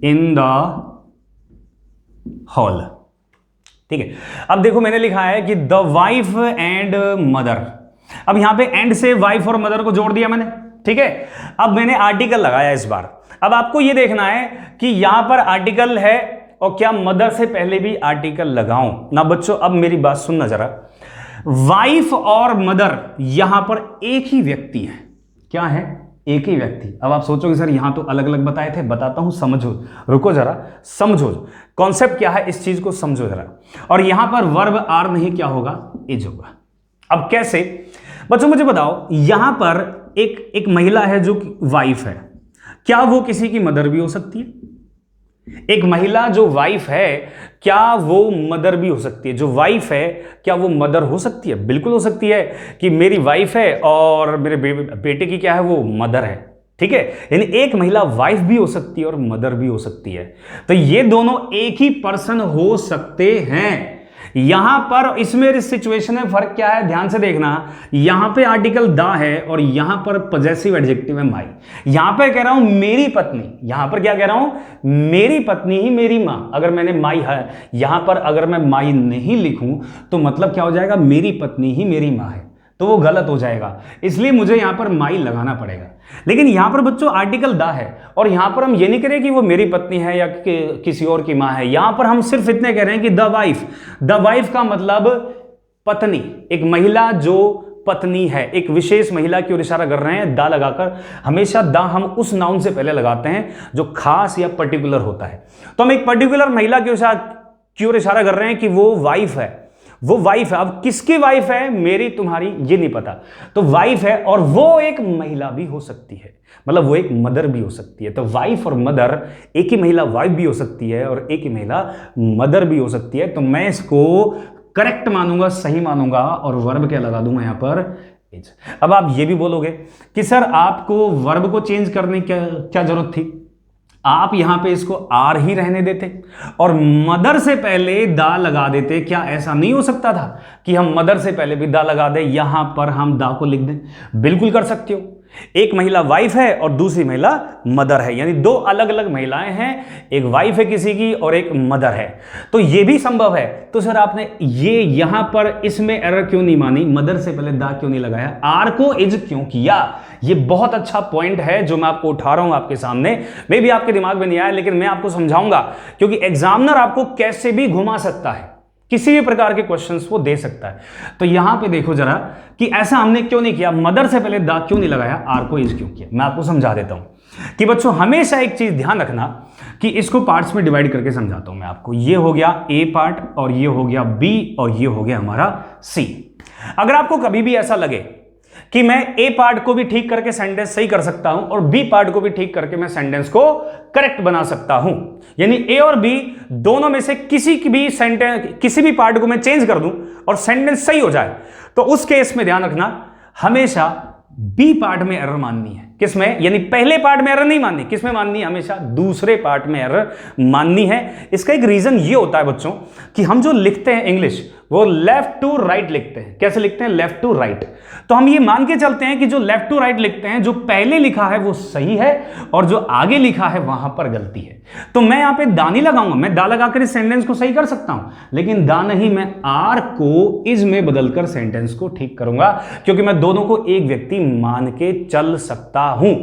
Speaker 1: in the hall. ठीक है, अब देखो मैंने लिखा है कि द वाइफ एंड मदर। अब यहां पे एंड से वाइफ और मदर को जोड़ दिया मैंने, ठीक है। अब मैंने आर्टिकल लगाया इस बार। अब आपको यह देखना है कि यहां पर आर्टिकल है और क्या मदर से पहले भी आर्टिकल लगाऊं ना। बच्चों अब मेरी बात सुनना जरा, वाइफ और मदर यहां पर एक ही व्यक्ति है। क्या है? एक ही व्यक्ति। अब आप सोचोगे सर यहां तो अलग अलग बताए थे, बताता हूं, समझो, रुको जरा, समझो कॉन्सेप्ट क्या है, इस चीज को समझो जरा। और यहां पर वर्ब आर नहीं, क्या होगा? इज होगा। अब कैसे बच्चों मुझे बताओ, यहां पर एक महिला है जो वाइफ है, क्या वो किसी की मदर भी हो सकती है? एक महिला जो वाइफ है, क्या वो मदर भी हो सकती है? जो वाइफ है क्या वो मदर हो सकती है? बिल्कुल हो सकती है, कि मेरी वाइफ है और मेरे बेटे की क्या है? वो मदर है, ठीक है। यानी एक महिला वाइफ भी हो सकती है और मदर भी हो सकती है। तो ये दोनों एक ही पर्सन हो सकते हैं। यहां पर इसमें सिचुएशन में फर्क क्या है? ध्यान से देखना, यहां पे आर्टिकल द है और यहां पर पजेसिव एडजेक्टिव है माई। यहां पर कह रहा हूं मेरी पत्नी, यहां पर क्या कह रहा हूं? मेरी पत्नी ही मेरी मां। अगर मैंने माई है यहां पर, अगर मैं माई नहीं लिखूं तो मतलब क्या हो जाएगा? मेरी पत्नी ही मेरी मां है, तो वो गलत हो जाएगा। इसलिए मुझे यहां पर माई लगाना पड़ेगा। लेकिन यहां पर बच्चों आर्टिकल द है और यहां पर हम ये नहीं करें कि वो मेरी पत्नी है या किसी और की मां है। यहां पर हम सिर्फ इतने कह रहे हैं कि द वाइफ का मतलब पत्नी, एक महिला जो पत्नी है, एक विशेष महिला की ओर इशारा कर रहे हैं द लगाकर। हमेशा द हम उस नाउन से पहले लगाते हैं जो खास या पर्टिकुलर होता है। तो हम एक पर्टिकुलर महिला की ओर इशारा कर रहे हैं कि वो वाइफ है, वो वाइफ है। अब किसकी वाइफ है? मेरी तुम्हारी ये नहीं पता, तो वाइफ है और वो एक महिला भी हो सकती है, मतलब वो एक मदर भी हो सकती है। तो वाइफ और मदर, एक ही महिला वाइफ भी हो सकती है और एक ही महिला मदर भी हो सकती है। तो मैं इसको करेक्ट मानूंगा, सही मानूंगा और वर्ब क्या लगा दूंगा यहां पर? इज। अब आप ये भी बोलोगे कि सर आपको वर्ब को चेंज करने की क्या जरूरत थी? आप यहां पे इसको आर ही रहने देते और मदर से पहले दा लगा देते। क्या ऐसा नहीं हो सकता था कि हम मदर से पहले भी दा लगा दें, यहां पर हम दा को लिख दें? बिल्कुल कर सकते हो। एक महिला वाइफ है और दूसरी महिला मदर है, यानी दो अलग अलग महिलाएं हैं, एक वाइफ है किसी की और एक मदर है, तो यह भी संभव है। तो सर आपने ये यहां पर इसमें एरर क्यों नहीं मानी? मदर से पहले दा क्यों नहीं लगाया? आर को इज क्यों किया? ये बहुत अच्छा पॉइंट है जो मैं आपको उठा रहा हूं आपके सामने। मे भी आपके दिमाग में नहीं आया, लेकिन मैं आपको समझाऊंगा, क्योंकि एग्जामिनर आपको कैसे भी घुमा सकता है, किसी भी प्रकार के क्वेश्चंस वो दे सकता है। तो यहां पे देखो जरा कि ऐसा हमने क्यों नहीं किया, मदर से पहले दा क्यों नहीं लगाया, आर को इज क्यों किया। मैं आपको समझा देता हूं कि बच्चों हमेशा एक चीज ध्यान रखना कि इसको पार्ट्स में डिवाइड करके समझाता हूं मैं आपको। ये हो गया ए पार्ट और ये हो गया बी और ये हो गया हमारा सी। अगर आपको कभी भी ऐसा लगे कि मैं ए पार्ट को भी ठीक करके सेंटेंस सही कर सकता हूं और बी पार्ट को भी ठीक करके मैं सेंटेंस को करेक्ट बना सकता हूं, यानी ए और बी दोनों में से किसी भी पार्ट को मैं चेंज कर दूं और सेंटेंस सही हो जाए, तो उस केस में ध्यान रखना हमेशा बी पार्ट में एरर माननी है। किसमें, यानी पहले पार्ट में एरर नहीं माननी, किसमें माननी है, हमेशा दूसरे पार्ट में एरर माननी है। इसका एक रीजन ये होता है बच्चों कि हम जो लिखते हैं इंग्लिश वो लेफ्ट टू राइट लिखते हैं। कैसे लिखते हैं, लेफ्ट टू राइट। तो हम ये मान के चलते हैं कि जो लेफ्ट टू राइट लिखते हैं, जो पहले लिखा है वो सही है और जो आगे लिखा है वहां पर गलती है। तो मैं यहां पे दा नहीं लगाऊंगा, मैं दा लगाकर इस सेंटेंस को सही कर सकता हूं, लेकिन दा नहीं, मैं आर को इज में बदलकर सेंटेंस को ठीक करूंगा, क्योंकि मैं दोनों को एक व्यक्ति मान के चल सकता हूं।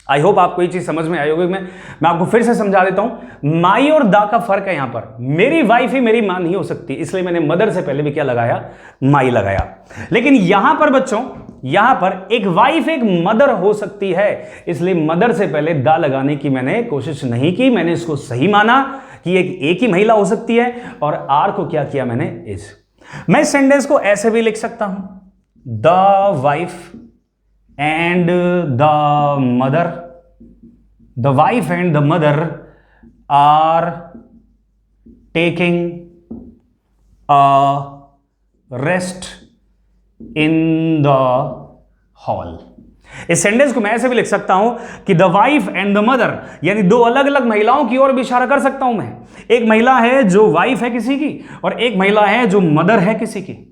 Speaker 1: आई होप आपको ये चीज समझ में आई होगी। मैं आपको फिर से समझा देता हूं, माई और दा का फर्क है। यहां पर मेरी वाइफ ही मेरी मां नहीं हो सकती, इसलिए मैंने मदर से पहले भी क्या लगाया, माई लगाया। लेकिन यहां पर बच्चों, यहां पर एक वाइफ एक मदर हो सकती है, इसलिए मदर से पहले दा लगाने की मैंने कोशिश नहीं की। मैंने इसको सही माना कि एक ही महिला हो सकती है, और आर को क्या किया मैंने, इज। मैं इस सेंटेंस को ऐसे भी लिख सकता हूं, the wife and the wife and the mother are taking a rest in the hall। इस सेंटेंस को मैं ऐसे भी लिख सकता हूं कि the wife and the mother, यानी दो अलग अलग महिलाओं की ओर भी इशारा कर सकता हूं मैं। एक महिला है जो वाइफ है किसी की, और एक महिला है जो मदर है किसी की।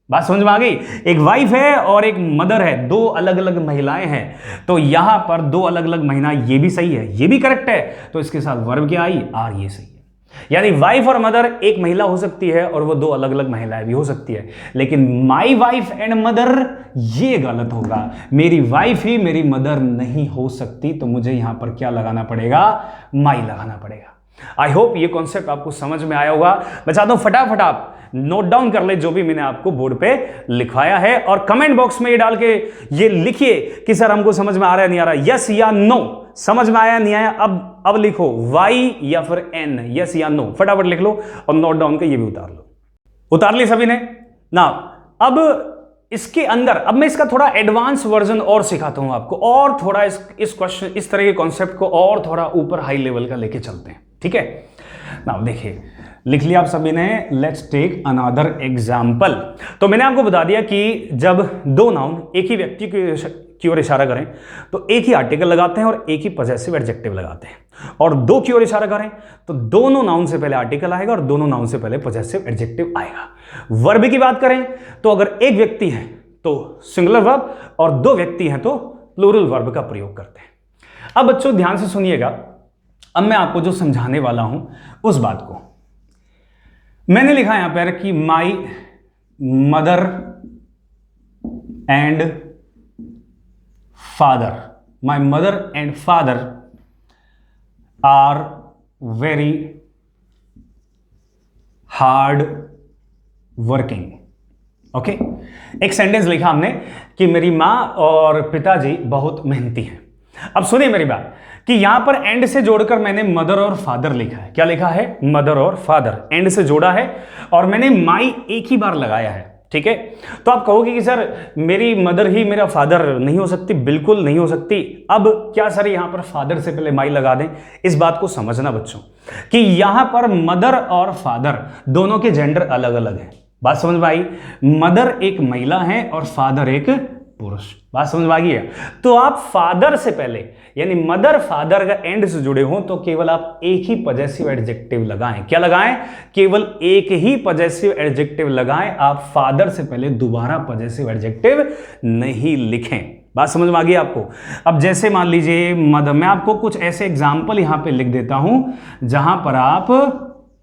Speaker 1: बात समझ में आ गई, एक वाइफ है और एक मदर है, दो अलग अलग महिलाएं हैं। तो यहां पर दो अलग अलग महिलाएं, ये भी सही है, ये भी करेक्ट है, तो इसके साथ वर्ब क्या आई, आर, ये सही है। यानी वाइफ और मदर एक महिला हो सकती है और वो दो अलग अलग महिलाएं भी हो सकती है, लेकिन माई वाइफ एंड मदर ये गलत होगा। मेरी वाइफ ही मेरी मदर नहीं हो सकती, तो मुझे यहां पर क्या लगाना पड़ेगा, माई लगाना पड़ेगा। आई होप ये कॉन्सेप्ट आपको समझ में आया होगा। मैं चाहता हूं फटाफट आप नोट डाउन कर ले जो भी मैंने आपको बोर्ड पे लिखवाया है, और कमेंट बॉक्स में ये डाल के ये लिखिए कि सर हमको समझ में आ रहा है नहीं आ रहा, यस या नो, समझ में आया नहीं आया। अब लिखो वाई या फिर एन, यस या नो, फटाफट लिख लो और नोट डाउन के ये भी उतार लो। उतार ली सभी ने ना। अब इसके अंदर अब मैं इसका थोड़ा एडवांस वर्जन और सिखाता हूं आपको, और थोड़ा इस क्वेश्चन, इस तरह के कॉन्सेप्ट को और थोड़ा ऊपर हाई लेवल का लेके चलते हैं, ठीक है ना। देखिए लिख लिया आप सभी ने, लेट्स टेक अनदर एग्जाम्पल। तो मैंने आपको बता दिया कि जब दो नाउन एक ही व्यक्ति की ओर इशारा करें तो एक ही आर्टिकल लगाते हैं और एक ही पॉजेसिव एडजेक्टिव लगाते हैं, और दो की ओर इशारा करें तो दोनों नाउन से पहले आर्टिकल आएगा और दोनों नाउन से पहले पॉजेसिव एडजेक्टिव आएगा। वर्ब की बात करें तो अगर एक व्यक्ति है तो सिंगुलर वर्ब, और दो व्यक्ति हैं तो प्लूरल वर्ब का प्रयोग करते हैं। अब बच्चों ध्यान से सुनिएगा, अब मैं आपको जो समझाने वाला हूं उस बात को, मैंने लिखा यहां पर कि my mother and father, my mother and father are very hard working. Okay, एक सेंटेंस लिखा हमने कि मेरी मां और पिताजी बहुत मेहनती हैं। अब सुनिए मेरी बात कि यहां पर एंड से जोड़कर मैंने मदर और फादर लिखा है। क्या लिखा है, मदर और फादर, एंड से जोड़ा है, और मैंने माई एक ही बार लगाया है, ठीक है। तो आप कहोगे कि सर मेरी मदर ही मेरा फादर नहीं हो सकती, बिल्कुल नहीं हो सकती। अब क्या सर यहां पर फादर से पहले माई लगा दें, इस बात को समझना बच्चों कि यहां पर मदर और फादर दोनों के जेंडर अलग अलग हैं। बात समझ में आई, मदर एक महिला है और फादर एक पुरुष। बात समझ में आ गई है। तो आप फादर से पहले यानी मदर फादर का एंड से जुड़े हो तो केवल आप एक ही पॉजेसिव एडजेक्टिव लगाएं। क्या लगाएं, केवल एक ही पॉजेसिव एडजेक्टिव लगाएं। आप फादर से पहले दोबारा पॉजेसिव एडजेक्टिव नहीं लिखें। बात समझ में आ गई आपको। अब जैसे मान लीजिए मदर, मैं आपको कुछ ऐसे एग्जाम्पल यहां पे लिख देता हूं जहां पर आप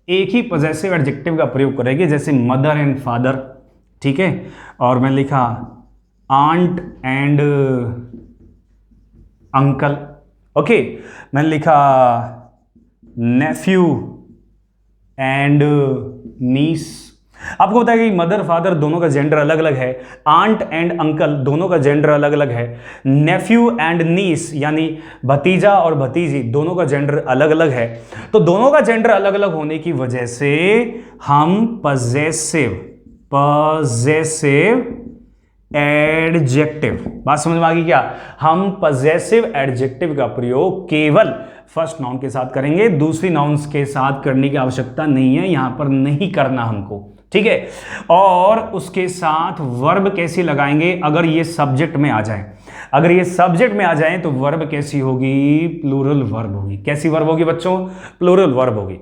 Speaker 1: एक ही पॉजेसिव एडजेक्टिव का प्रयोग करेंगे, जैसे मदर एंड फादर, ठीक है। और मैं लिखा आंट एंड अंकल, ओके। मैंने लिखा नेफ्यू एंड नीस। आपको पता है कि मदर फादर दोनों का जेंडर अलग अलग है, आंट एंड अंकल दोनों का जेंडर अलग अलग है, नेफ्यू एंड नीस यानी भतीजा और भतीजी दोनों का जेंडर अलग अलग है। तो दोनों का जेंडर अलग अलग होने की वजह से हम पॉजेसिव एडजेक्टिव, बात समझ में आ गई क्या, हम पॉजेसिव एडजेक्टिव का प्रयोग केवल फर्स्ट नाउन के साथ करेंगे, दूसरी नाउन्स के साथ करने की आवश्यकता नहीं है, यहां पर नहीं करना हमको, ठीक है। और उसके साथ वर्ब कैसे लगाएंगे, अगर ये सब्जेक्ट में आ जाए। अगर ये सब्जेक्ट में आ जाए तो वर्ब कैसी होगी? प्लूरल वर्ब होगी। कैसी वर्ब होगी बच्चों? प्लूरल वर्ब होगी।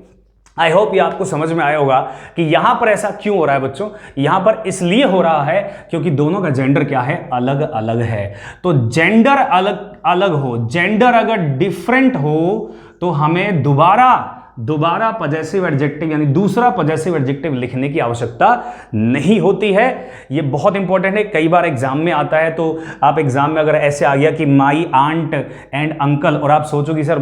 Speaker 1: आई होप ये आपको समझ में आया होगा कि यहां पर ऐसा क्यों हो रहा है बच्चों। यहां पर इसलिए हो रहा है क्योंकि दोनों का जेंडर क्या है? अलग अलग है। तो जेंडर अलग अलग हो, जेंडर अगर डिफरेंट हो तो हमें दोबारा पजेसिव एडजेक्टिव यानी दूसरा पजेसिव एडजेक्टिव लिखने की आवश्यकता नहीं होती है। यह बहुत इंपॉर्टेंट है, कई बार एग्जाम में आता है। तो आप एग्जाम में अगर ऐसे आ गया कि माई आंट एंड अंकल, और आप सोचो कि सर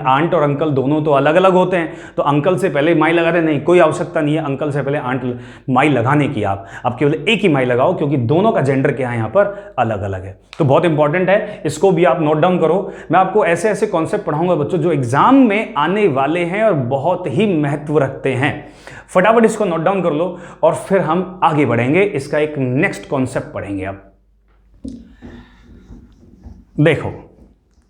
Speaker 1: आंट और अंकल दोनों तो अलग अलग होते हैं, तो अंकल से पहले माई लगा दे। नहीं, कोई आवश्यकता नहीं है अंकल से पहले आंट माई लगाने की। आप केवल एक ही माई लगाओ, क्योंकि दोनों का जेंडर क्या है यहां पर? अलग अलग है। तो बहुत इंपॉर्टेंट है, इसको भी आप नोट डाउन करो। मैं आपको ऐसे ऐसे कॉन्सेप्ट पढ़ाऊंगा बच्चों जो एग्जाम में आने वाले हैं और बहुत ही महत्व रखते हैं। फटाफट इसको नोट डाउन कर लो और फिर हम आगे बढ़ेंगे। इसका एक नेक्स्ट कॉन्सेप्ट पढ़ेंगे। अब देखो,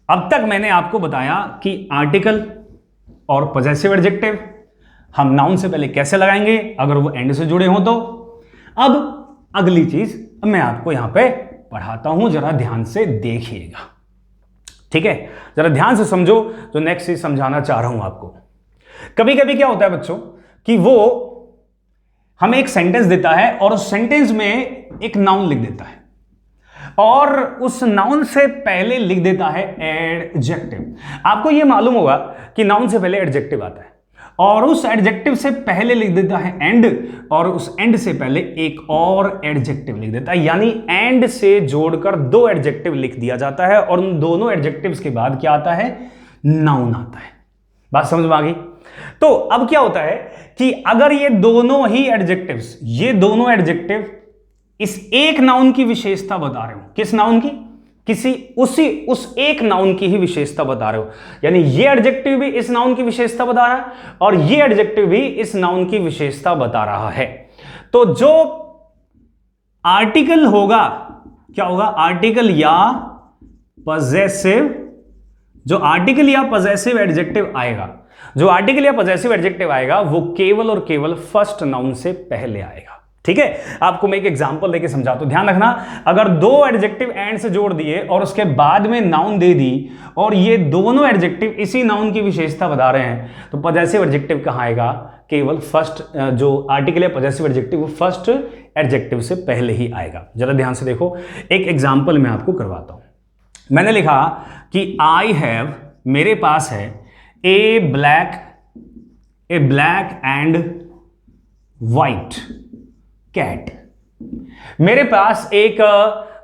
Speaker 1: अब तक मैंने आपको बताया कि आर्टिकल और पजेसिव एडजेक्टिव हम नाउन से पहले कैसे लगाएंगे अगर वो एंड से जुड़े हो तो। अब अगली चीज मैं आपको यहां पे पढ़ाता हूं, जरा ध्यान से देखिएगा, ठीक है? जरा ध्यान से समझो जो नेक्स्ट चीज समझाना चाह रहा हूं आपको। कभी कभी क्या होता है बच्चों कि वो हमें एक सेंटेंस देता है और उस सेंटेंस में एक नाउन लिख देता है और उस नाउन से पहले लिख देता है एडजेक्टिव। आपको यह मालूम होगा कि नाउन से पहले एडजेक्टिव आता है और उस एडजेक्टिव से पहले लिख देता है एंड, और उस एंड से पहले एक और एडजेक्टिव लिख देता है। यानी एंड से जोड़कर दो एडजेक्टिव लिख दिया जाता है और उन दोनों एडजेक्टिव्स के बाद क्या आता है? नाउन आता है। बात समझ में आ गई? तो अब क्या होता है कि अगर ये दोनों एडजेक्टिव इस एक नाउन की विशेषता बता रहे हो, किस नाउन की? उस एक नाउन की ही विशेषता बता रहे हो, यानी ये एडजेक्टिव भी इस नाउन की विशेषता बता रहा है और ये एडजेक्टिव भी इस नाउन की विशेषता बता रहा है। तो जो आर्टिकल होगा क्या होगा? आर्टिकल या पजेसिव, जो आर्टिकल या पजेसिव एडजेक्टिव आएगा वो केवल और केवल फर्स्ट नाउन से पहले आएगा। ठीक है, आपको मैं एक एग्जांपल लेके समझाता हूं, ध्यान रखना। अगर दो एडजेक्टिव एंड से जोड़ दिए और उसके बाद में नाउन दे दी और ये दोनों एडजेक्टिव इसी नाउन की विशेषता बता रहे हैं, तो पजेसिव एडजेक्टिव कहां आएगा? केवल फर्स्ट, जो आर्टिकल है पजेसिव एडजेक्टिव वो फर्स्ट एडजेक्टिव से पहले ही आएगा। जरा ध्यान से देखो, एक एग्जांपल मैं आपको करवाता हूं। मैंने लिखा कि आई हैव, मेरे पास है, ए ब्लैक एंड व्हाइट कैट। मेरे पास एक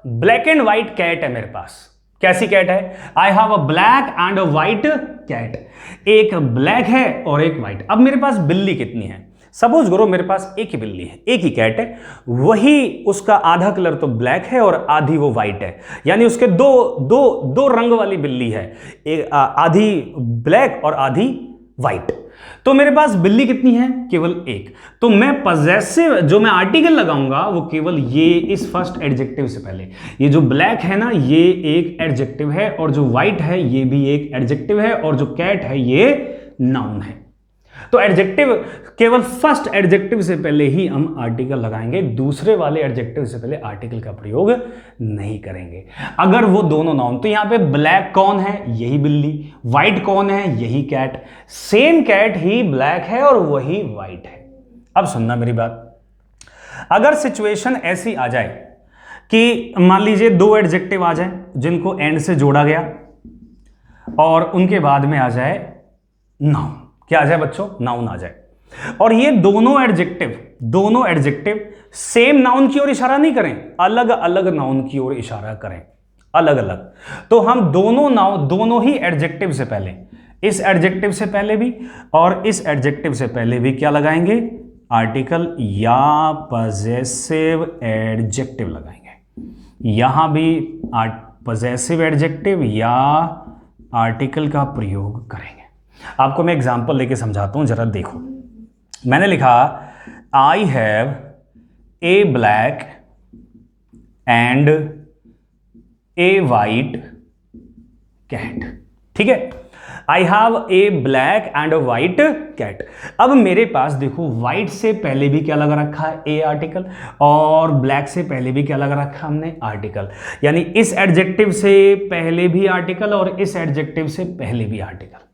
Speaker 1: ब्लैक एंड व्हाइट कैट है। मेरे पास कैसी कैट है? I have a black and a white cat. एक ब्लैक है और एक व्हाइट। अब मेरे पास बिल्ली कितनी है? सपोज करो मेरे पास एक ही बिल्ली है, एक ही कैट है, वही उसका आधा कलर तो ब्लैक है और आधी वो व्हाइट है, यानी उसके दो रंग वाली बिल्ली है, आधी ब्लैक और आधी व्हाइट। तो मेरे पास बिल्ली कितनी है? केवल एक। तो मैं पजेसिव, जो मैं आर्टिकल लगाऊंगा वो केवल ये इस फर्स्ट एडजेक्टिव से पहले। ये जो ब्लैक है ना, ये एक एडजेक्टिव है, और जो व्हाइट है ये भी एक एडजेक्टिव है, और जो कैट है ये नाउन है। तो एडजेक्टिव केवल फर्स्ट एडजेक्टिव से पहले ही हम आर्टिकल लगाएंगे, दूसरे वाले एडजेक्टिव से पहले आर्टिकल का प्रयोग नहीं करेंगे। अगर वो दोनों नाउन, तो यहां पे ब्लैक कौन है? यही बिल्ली। व्हाइट कौन है? यही कैट। सेम कैट ही ब्लैक है और वही व्हाइट है। अब सुनना मेरी बात, अगर सिचुएशन ऐसी आ जाए कि मान लीजिए दो एडजेक्टिव आ जाए जिनको एंड से जोड़ा गया और उनके बाद में आ जाए नाउन। क्या आ जाए बच्चों? नाउन आ जाए, और ये दोनों एडजेक्टिव सेम नाउन की ओर इशारा नहीं करें, अलग अलग नाउन की ओर इशारा करें, अलग अलग। तो हम दोनों ही एडजेक्टिव से पहले, इस एडजेक्टिव से पहले भी और इस एडजेक्टिव से पहले भी क्या लगाएंगे? आर्टिकल या पजेसिव एडजेक्टिव लगाएंगे। यहां भी पजेसिव एडजेक्टिव या आर्टिकल का प्रयोग करेंगे। आपको मैं एग्जांपल लेके समझाता हूं, जरा देखो। मैंने लिखा I have a black and a white cat. ठीक है, I have a black and a white cat. अब मेरे पास देखो व्हाइट से पहले भी क्या लगा रखा है, ए आर्टिकल, और ब्लैक से पहले भी क्या लगा रखा हमने, आर्टिकल। यानी इस एडजेक्टिव से पहले भी आर्टिकल और इस एडजेक्टिव से पहले भी आर्टिकल।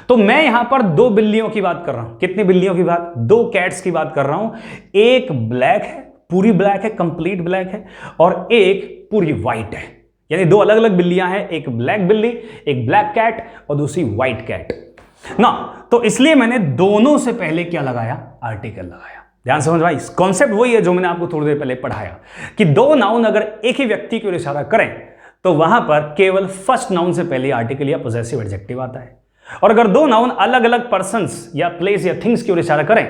Speaker 1: तो मैं यहां पर दो बिल्लियों की बात कर रहा हूं। कितनी बिल्लियों की बात, दो कैट्स की बात कर रहा हूं। एक ब्लैक है, पूरी ब्लैक है, कंप्लीट ब्लैक है, और एक पूरी व्हाइट है। यानी दो अलग अलग बिल्लियां हैं, एक ब्लैक बिल्ली, एक ब्लैक कैट और दूसरी व्हाइट कैट ना। तो इसलिए मैंने दोनों से पहले क्या लगाया, आर्टिकल लगाया। ध्यान समझ भाई, कॉन्सेप्ट वही है जो मैंने आपको थोड़ी देर पहले पढ़ाया कि दो नाउन अगर एक ही व्यक्ति की ओर इशारा करें तो वहां पर केवल फर्स्ट नाउन से पहले आर्टिकल या पॉजेसिव एडजेक्टिव आता है, और अगर दो नाउन अलग अलग पर्संस या प्लेस या थिंग्स की ओर इशारा करें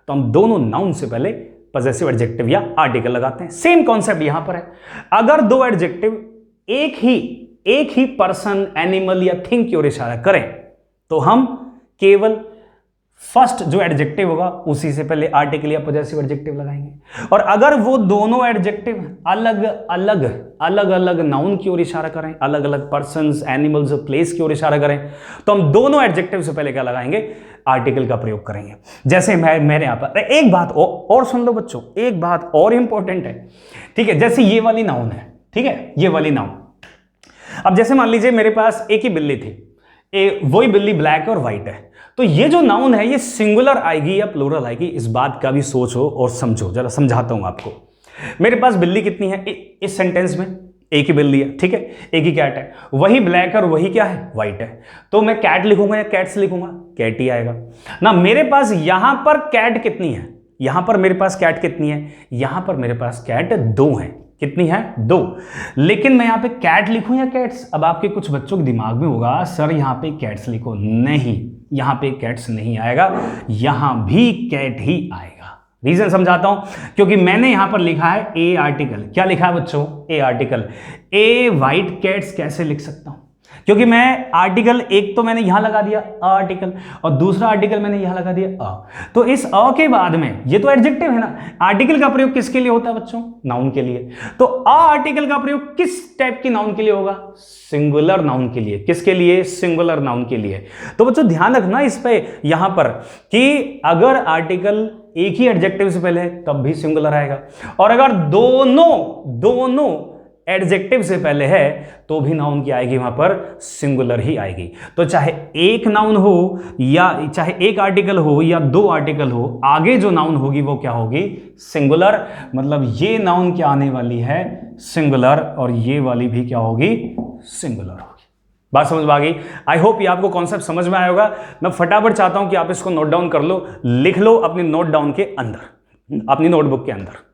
Speaker 1: तो हम दोनों नाउन से पहले पॉजेसिव एडजेक्टिव या आर्टिकल लगाते हैं। सेम कॉन्सेप्ट यहां पर है। अगर दो एडजेक्टिव एक ही पर्सन, एनिमल या थिंग की ओर इशारा करें तो हम केवल फर्स्ट जो एडजेक्टिव होगा उसी से पहले आर्टिकल या पॉजेसिव एडजेक्टिव लगाएंगे। और अगर वो दोनों एडजेक्टिव अलग अलग नाउन की ओर इशारा करें, अलग अलग पर्संस, एनिमल्स, प्लेस की ओर इशारा करें, तो हम दोनों एडजेक्टिव से पहले क्या लगाएंगे, आर्टिकल का प्रयोग करेंगे। जैसे मेरे यहां पर एक बात और सुन लो बच्चों, एक बात और इंपॉर्टेंट है, ठीक है। जैसे ये वाली नाउन है, ठीक है, ये वाली नाउन। अब जैसे मान लीजिए मेरे पास एक ही बिल्ली थी, वही बिल्ली ब्लैक और व्हाइट है, तो ये जो नाउन है ये सिंगुलर आएगी या प्लूरल आएगी, इस बात का भी सोचो और समझो। जरा समझाता हूं आपको। मेरे पास बिल्ली कितनी है इस सेंटेंस में, एक ही बिल्ली है, ठीक है, एक ही कैट है, वही ब्लैक और वही क्या है, व्हाइट है। तो मैं कैट लिखूंगा या कैट्स लिखूंगा, कैट ही आएगा ना। मेरे पास यहां पर कैट कितनी है, यहां पर मेरे पास कैट कितनी है, यहां पर मेरे पास कैट दो है। कितनी है, दो। लेकिन मैं यहां पे कैट लिखूं या कैट्स, अब आपके कुछ बच्चों के दिमाग में होगा सर यहां पे कैट्स लिखो, नहीं, यहां पे कैट्स नहीं आएगा, यहां भी कैट ही आएगा। रीजन समझाता हूं, क्योंकि मैंने यहां पर लिखा है ए आर्टिकल। क्या लिखा है बच्चों, ए आर्टिकल। ए व्हाइट कैट्स कैसे लिख सकता हूं, क्योंकि मैं आर्टिकल एक तो मैंने यहां लगा दिया आर्टिकल, और दूसरा आर्टिकल मैंने यहां लगा दिया अ। तो इस अ के बाद में ये तो एडजेक्टिव है ना, आर्टिकल का प्रयोग किसके लिए होता है बच्चों, नाउन के लिए। तो अ आर्टिकल का प्रयोग किस टाइप की नाउन के लिए होगा, सिंगुलर नाउन के लिए। किसके लिए, सिंगुलर नाउन के लिए। तो बच्चों ध्यान रखना इस पे यहां पर कि अगर आर्टिकल एक ही एडजेक्टिव से पहले है तब भी सिंगुलर आएगा, और अगर दोनों एडजेक्टिव से पहले है तो भी नाउन की आएगी, वहां पर सिंगुलर ही आएगी। तो चाहे एक नाउन हो या चाहे एक आर्टिकल हो या दो आर्टिकल हो, आगे जो नाउन होगी वो क्या होगी, सिंगुलर। मतलब ये नाउन क्या आने वाली है, सिंगुलर, और ये वाली भी क्या होगी, सिंगुलर होगी। बात समझ में आ गई। आई होप ये आपको कॉन्सेप्ट समझ में आया होगा। मैं फटाफट चाहता हूं कि आप इसको नोट डाउन कर लो, लिख लो अपनी नोट डाउन के अंदर, अपनी नोटबुक के अंदर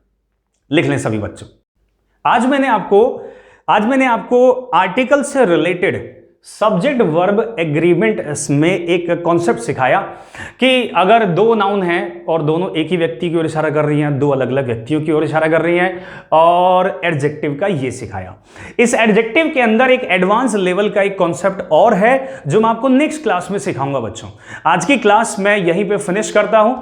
Speaker 1: लिख लें सभी बच्चों। आज मैंने आपको आर्टिकल से रिलेटेड सब्जेक्ट वर्ब एग्रीमेंट में एक कॉन्सेप्ट सिखाया कि अगर दो नाउन हैं और दोनों एक ही व्यक्ति की ओर इशारा कर रही हैं, दो अलग अलग व्यक्तियों की ओर इशारा कर रही हैं, और एडजेक्टिव का ये सिखाया। इस एडजेक्टिव के अंदर एक एडवांस लेवल का एक कॉन्सेप्ट और है जो मैं आपको नेक्स्ट क्लास में सिखाऊंगा बच्चों। आज की क्लास मैं यहीं पे फिनिश करता हूं,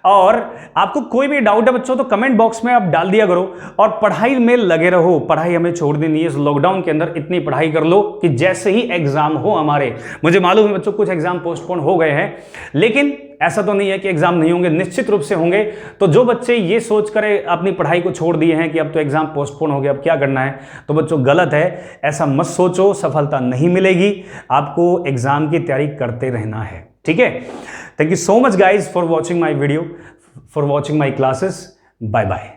Speaker 1: और आपको कोई भी डाउट है बच्चों तो कमेंट बॉक्स में आप डाल दिया करो, और पढ़ाई में लगे रहो। पढ़ाई हमें छोड़नी नहीं है। इस लॉकडाउन के अंदर इतनी पढ़ाई कर लो कि जैसे ही एग्जाम हो हमारे, मुझे मालूम है बच्चों कुछ एग्जाम पोस्टपोन हो गए हैं, लेकिन ऐसा तो नहीं है कि एग्जाम नहीं होंगे, निश्चित रूप से होंगे। तो जो बच्चे ये सोच कर अपनी पढ़ाई को छोड़ दिए हैं कि अब तो एग्जाम पोस्टपोन हो गया, अब क्या करना है, तो बच्चों गलत है। ऐसा मत सोचो, सफलता नहीं मिलेगी, आपको एग्जाम की तैयारी करते रहना है, ठीक है। Thank you so much guys for watching my video, for watching my classes. Bye bye.